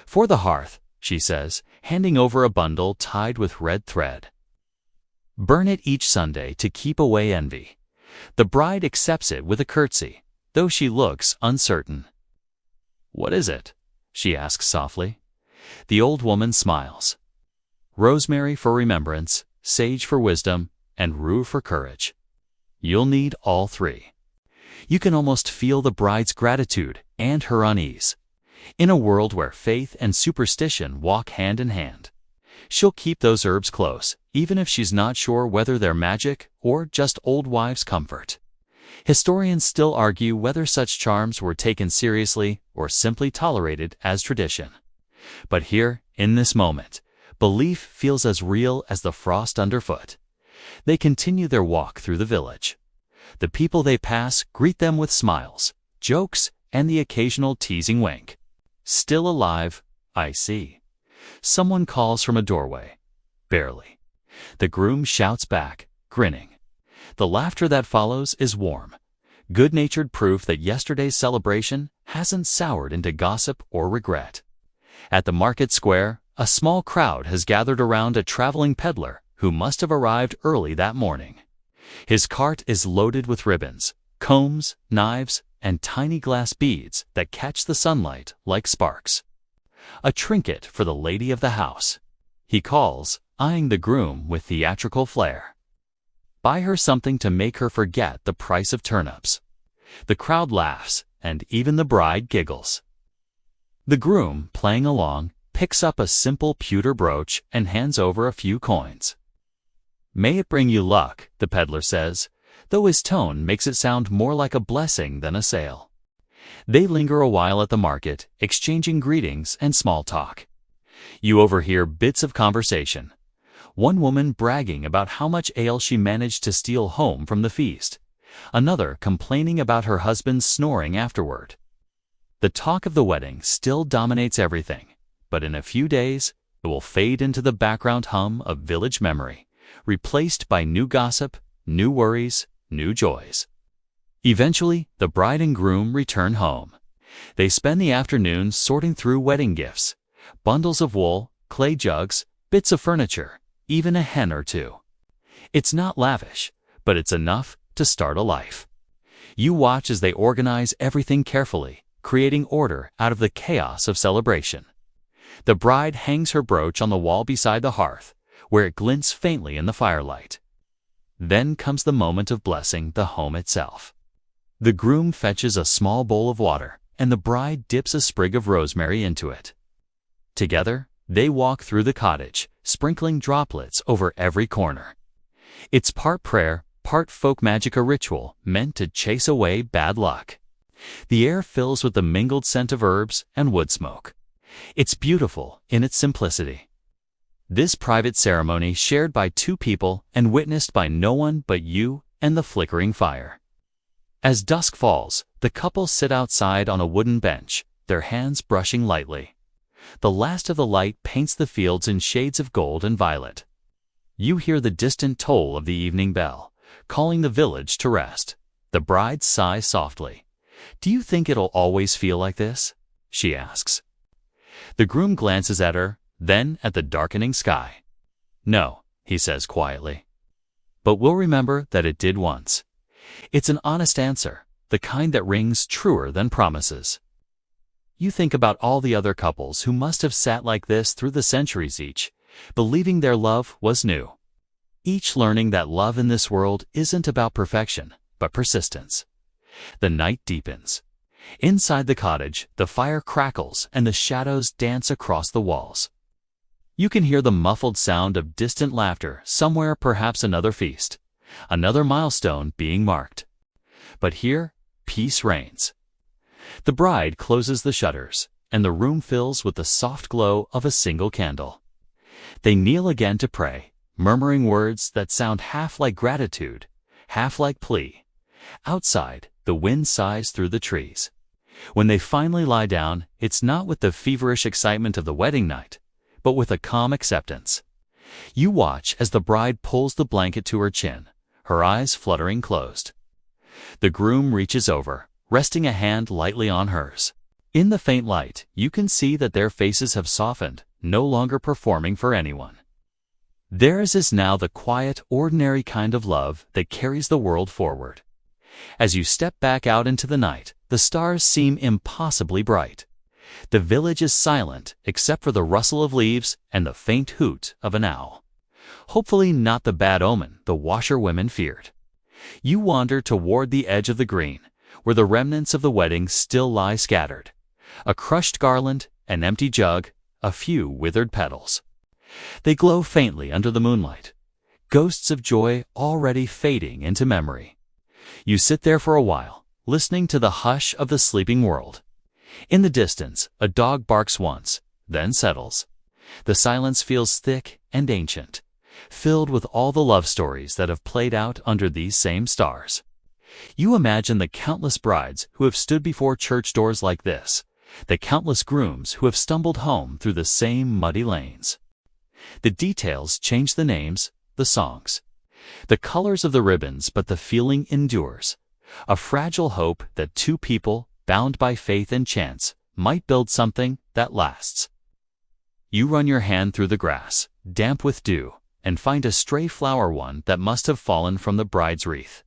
"For the hearth," she says, handing over a bundle tied with red thread. "Burn it each Sunday to keep away envy." The bride accepts it with a curtsy, though she looks uncertain. "What is it?" she asks softly. The old woman smiles. "Rosemary for remembrance, sage for wisdom, and rue for courage. You'll need all 3. You can almost feel the bride's gratitude and her unease. In a world where faith and superstition walk hand in hand, she'll keep those herbs close, even if she's not sure whether they're magic or just old wives' comfort. Historians still argue whether such charms were taken seriously or simply tolerated as tradition. But here, in this moment, belief feels as real as the frost underfoot. They continue their walk through the village. The people they pass greet them with smiles, jokes, and the occasional teasing wink. "Still alive, I see." Someone calls from a doorway. Barely. The groom shouts back, grinning. The laughter that follows is warm, good-natured proof that yesterday's celebration hasn't soured into gossip or regret. At the market square, a small crowd has gathered around a traveling peddler who must have arrived early that morning. His cart is loaded with ribbons, combs, knives, and tiny glass beads that catch the sunlight like sparks. A trinket for the lady of the house, he calls, eyeing the groom with theatrical flair. Buy her something to make her forget the price of turnips. The crowd laughs, and even the bride giggles. The groom, playing along, picks up a simple pewter brooch and hands over a few coins. "May it bring you luck," the peddler says, though his tone makes it sound more like a blessing than a sale. They linger a while at the market, exchanging greetings and small talk. You overhear bits of conversation. One woman bragging about how much ale she managed to steal home from the feast, another complaining about her husband's snoring afterward. The talk of the wedding still dominates everything, but in a few days it will fade into the background hum of village memory, replaced by new gossip, new worries, new joys. Eventually, the bride and groom return home. They spend the afternoon sorting through wedding gifts, bundles of wool, clay jugs, bits of furniture, even a hen or two. It's not lavish, but it's enough to start a life. You watch as they organize everything carefully, creating order out of the chaos of celebration. The bride hangs her brooch on the wall beside the hearth, where it glints faintly in the firelight. Then comes the moment of blessing the home itself. The groom fetches a small bowl of water, and the bride dips a sprig of rosemary into it. Together, they walk through the cottage, sprinkling droplets over every corner. It's part prayer, part folk magic, a ritual meant to chase away bad luck. The air fills with the mingled scent of herbs and wood smoke. It's beautiful in its simplicity. This private ceremony shared by two people and witnessed by no one but you and the flickering fire. As dusk falls, the couple sit outside on a wooden bench, their hands brushing lightly. The last of the light paints the fields in shades of gold and violet. You hear the distant toll of the evening bell, calling the village to rest. The bride sighs softly. "Do you think it'll always feel like this?" she asks. The groom glances at her, then at the darkening sky. "No," he says quietly. "But we'll remember that it did once." It's an honest answer, the kind that rings truer than promises. You think about all the other couples who must have sat like this through the centuries, each believing their love was new. Each learning that love in this world isn't about perfection, but persistence. The night deepens. Inside the cottage, the fire crackles and the shadows dance across the walls. You can hear the muffled sound of distant laughter somewhere, perhaps another feast, another milestone being marked. But here, peace reigns. The bride closes the shutters, and the room fills with the soft glow of a single candle. They kneel again to pray, murmuring words that sound half like gratitude, half like plea. Outside, the wind sighs through the trees. When they finally lie down, it's not with the feverish excitement of the wedding night, but with a calm acceptance. You watch as the bride pulls the blanket to her chin, her eyes fluttering closed. The groom reaches over, resting a hand lightly on hers. In the faint light, you can see that their faces have softened, no longer performing for anyone. Theirs is now the quiet, ordinary kind of love that carries the world forward. As you step back out into the night, the stars seem impossibly bright. The village is silent except for the rustle of leaves and the faint hoot of an owl. Hopefully not the bad omen the washerwomen feared. You wander toward the edge of the green, where the remnants of the wedding still lie scattered. A crushed garland, an empty jug, a few withered petals. They glow faintly under the moonlight, ghosts of joy already fading into memory. You sit there for a while, listening to the hush of the sleeping world. In the distance, a dog barks once, then settles. The silence feels thick and ancient, filled with all the love stories that have played out under these same stars. You imagine the countless brides who have stood before church doors like this, the countless grooms who have stumbled home through the same muddy lanes. The details change the names, the songs, the colors of the ribbons, but the feeling endures. A fragile hope that two people, bound by faith and chance, might build something that lasts. You run your hand through the grass, damp with dew, and find a stray flower, one that must have fallen from the bride's wreath.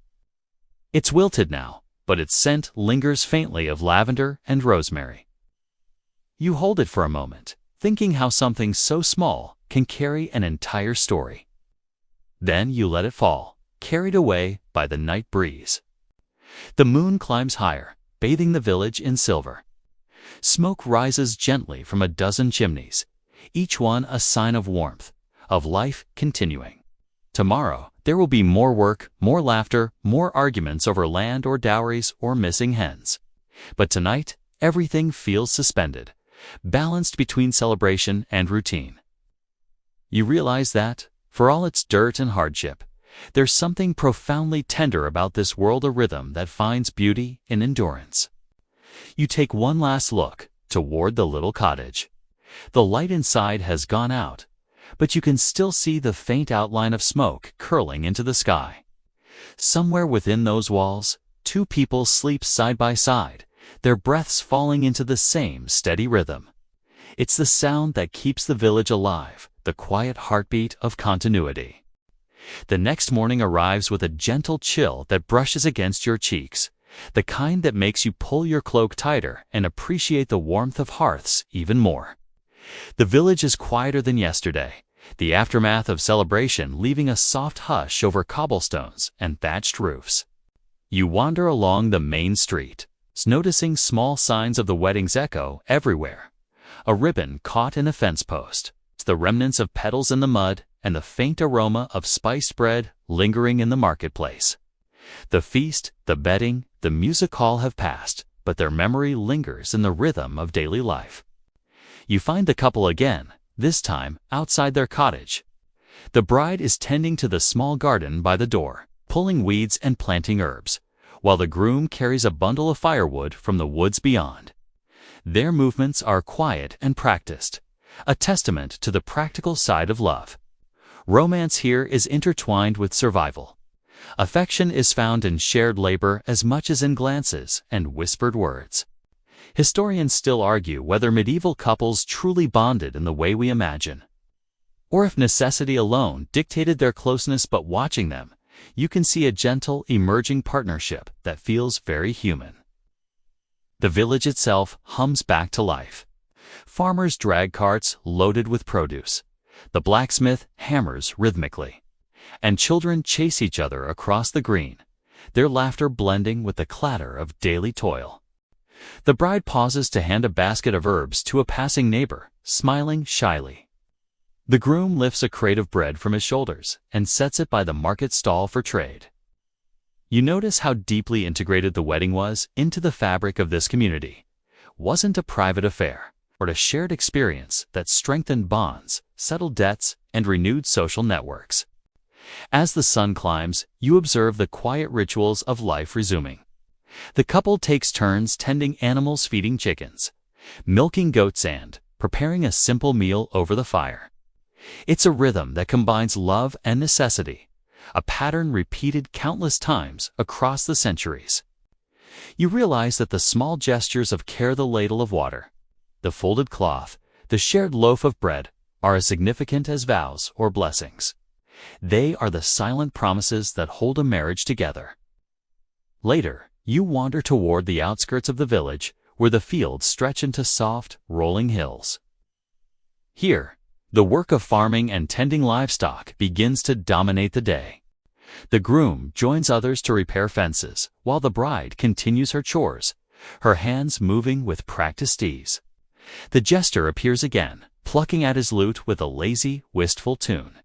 It's wilted now, but its scent lingers faintly of lavender and rosemary. You hold it for a moment, thinking how something so small can carry an entire story. Then you let it fall, carried away by the night breeze. The moon climbs higher, bathing the village in silver. Smoke rises gently from a dozen chimneys, each one a sign of warmth, of life continuing. Tomorrow, there will be more work, more laughter, more arguments over land or dowries or missing hens. But tonight, everything feels suspended, balanced between celebration and routine. You realize that, for all its dirt and hardship, there's something profoundly tender about this world, a rhythm that finds beauty in endurance. You take one last look toward the little cottage. The light inside has gone out, but you can still see the faint outline of smoke curling into the sky. Somewhere within those walls, two people sleep side by side, their breaths falling into the same steady rhythm. It's the sound that keeps the village alive, the quiet heartbeat of continuity. The next morning arrives with a gentle chill that brushes against your cheeks, the kind that makes you pull your cloak tighter and appreciate the warmth of hearths even more. The village is quieter than yesterday, the aftermath of celebration leaving a soft hush over cobblestones and thatched roofs. You wander along the main street, noticing small signs of the wedding's echo everywhere. A ribbon caught in a fence post, the remnants of petals in the mud, and the faint aroma of spiced bread lingering in the marketplace. The feast, the bedding, the music hall have passed, but their memory lingers in the rhythm of daily life. You find the couple again, this time outside their cottage. The bride is tending to the small garden by the door, pulling weeds and planting herbs, while the groom carries a bundle of firewood from the woods beyond. Their movements are quiet and practiced, a testament to the practical side of love. Romance here is intertwined with survival. Affection is found in shared labor as much as in glances and whispered words. Historians still argue whether medieval couples truly bonded in the way we imagine, or if necessity alone dictated their closeness. But watching them, you can see a gentle, emerging partnership that feels very human. The village itself hums back to life. Farmers drag carts loaded with produce. The blacksmith hammers rhythmically, and children chase each other across the green, their laughter blending with the clatter of daily toil. The bride pauses to hand a basket of herbs to a passing neighbor, smiling shyly. The groom lifts a crate of bread from his shoulders and sets it by the market stall for trade. You notice how deeply integrated the wedding was into the fabric of this community. Wasn't a private affair, but a shared experience that strengthened bonds, settled debts, and renewed social networks. As the sun climbs, you observe the quiet rituals of life resuming. The couple takes turns tending animals, feeding chickens, milking goats, and preparing a simple meal over the fire. It's a rhythm that combines love and necessity, a pattern repeated countless times across the centuries. You realize that the small gestures of care, the ladle of water, the folded cloth, the shared loaf of bread, are as significant as vows or blessings. They are the silent promises that hold a marriage together. Later, you wander toward the outskirts of the village, where the fields stretch into soft, rolling hills. Here, the work of farming and tending livestock begins to dominate the day. The groom joins others to repair fences, while the bride continues her chores, her hands moving with practiced ease. The jester appears again, plucking at his lute with a lazy, wistful tune,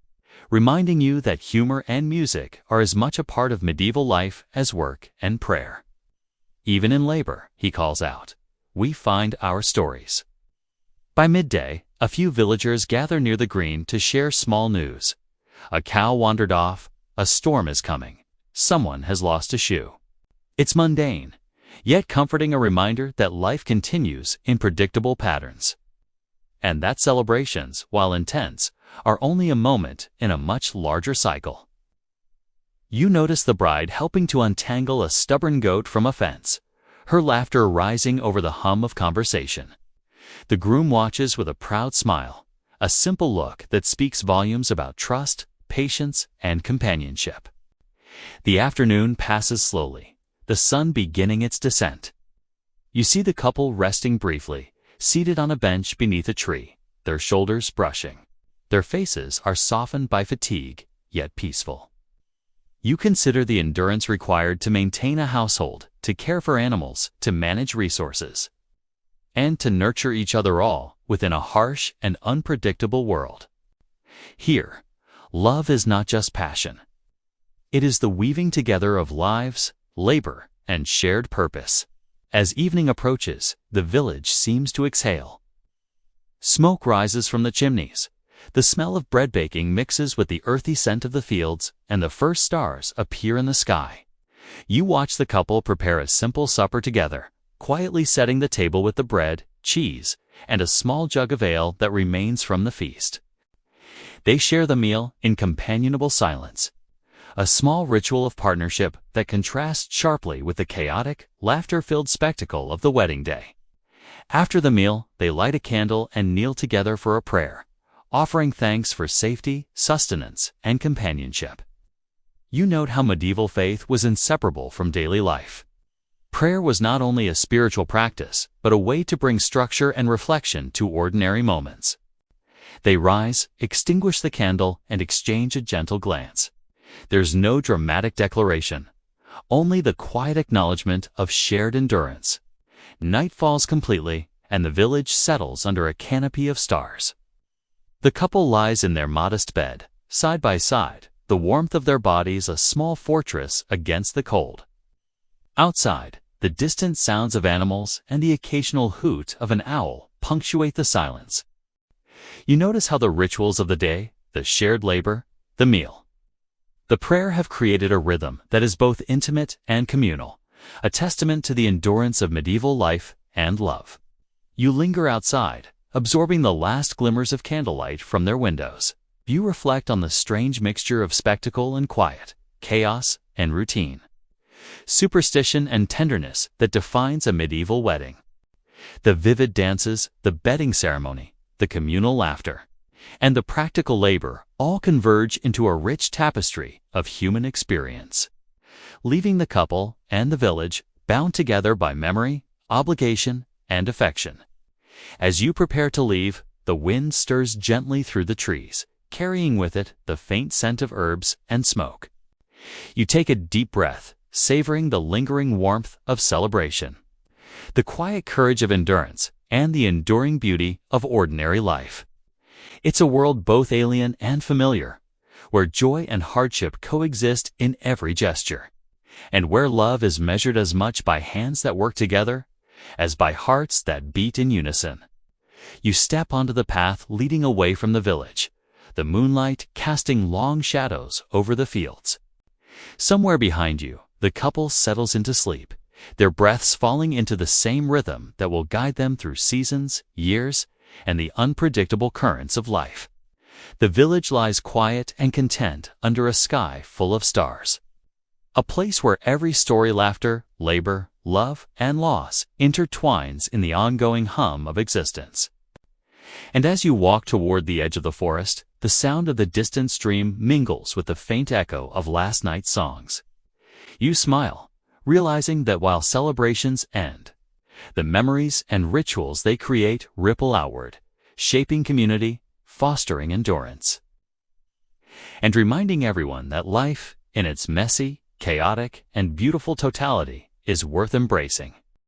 reminding you that humor and music are as much a part of medieval life as work and prayer. Even in labor, he calls out, we find our stories. By midday, a few villagers gather near the green to share small news. A cow wandered off, a storm is coming, someone has lost a shoe. It's mundane, yet comforting, a reminder that life continues in predictable patterns. And that celebrations, while intense, are only a moment in a much larger cycle. You notice the bride helping to untangle a stubborn goat from a fence, her laughter rising over the hum of conversation. The groom watches with a proud smile, a simple look that speaks volumes about trust, patience, and companionship. The afternoon passes slowly, the sun beginning its descent. You see the couple resting briefly, seated on a bench beneath a tree, their shoulders brushing. Their faces are softened by fatigue, yet peaceful. You consider the endurance required to maintain a household, to care for animals, to manage resources, and to nurture each other all within a harsh and unpredictable world. Here, love is not just passion. It is the weaving together of lives, labor, and shared purpose. As evening approaches, the village seems to exhale. Smoke rises from the chimneys. The smell of bread baking mixes with the earthy scent of the fields, and the first stars appear in the sky. You watch the couple prepare a simple supper together, quietly setting the table with the bread, cheese, and a small jug of ale that remains from the feast. They share the meal in companionable silence, a small ritual of partnership that contrasts sharply with the chaotic, laughter-filled spectacle of the wedding day. After the meal, they light a candle and kneel together for a prayer, offering thanks for safety, sustenance, and companionship. You note how medieval faith was inseparable from daily life. Prayer was not only a spiritual practice, but a way to bring structure and reflection to ordinary moments. They rise, extinguish the candle, and exchange a gentle glance. There's no dramatic declaration, only the quiet acknowledgement of shared endurance. Night falls completely, and the village settles under a canopy of stars. The couple lies in their modest bed, side by side, the warmth of their bodies a small fortress against the cold. Outside, the distant sounds of animals and the occasional hoot of an owl punctuate the silence. You notice how the rituals of the day, the shared labor, the meal, the prayer have created a rhythm that is both intimate and communal, a testament to the endurance of medieval life and love. You linger outside, absorbing the last glimmers of candlelight from their windows. You reflect on the strange mixture of spectacle and quiet, chaos and routine, superstition and tenderness that defines a medieval wedding. The vivid dances, the bedding ceremony, the communal laughter, and the practical labor all converge into a rich tapestry of human experience, leaving the couple and the village bound together by memory, obligation, and affection. As you prepare to leave, the wind stirs gently through the trees, carrying with it the faint scent of herbs and smoke. You take a deep breath, savoring the lingering warmth of celebration, the quiet courage of endurance, and the enduring beauty of ordinary life. It's a world both alien and familiar, where joy and hardship coexist in every gesture, and where love is measured as much by hands that work together as by hearts that beat in unison. You step onto the path leading away from the village, the moonlight casting long shadows over the fields. Somewhere behind you, the couple settles into sleep, their breaths falling into the same rhythm that will guide them through seasons, years, and the unpredictable currents of life. The village lies quiet and content under a sky full of stars, a place where every story, laughter, labor, love, and loss intertwines in the ongoing hum of existence. And as you walk toward the edge of the forest, the sound of the distant stream mingles with the faint echo of last night's songs. You smile, realizing that while celebrations end, the memories and rituals they create ripple outward, shaping community, fostering endurance, and reminding everyone that life, in its messy, chaotic, and beautiful totality, is worth embracing.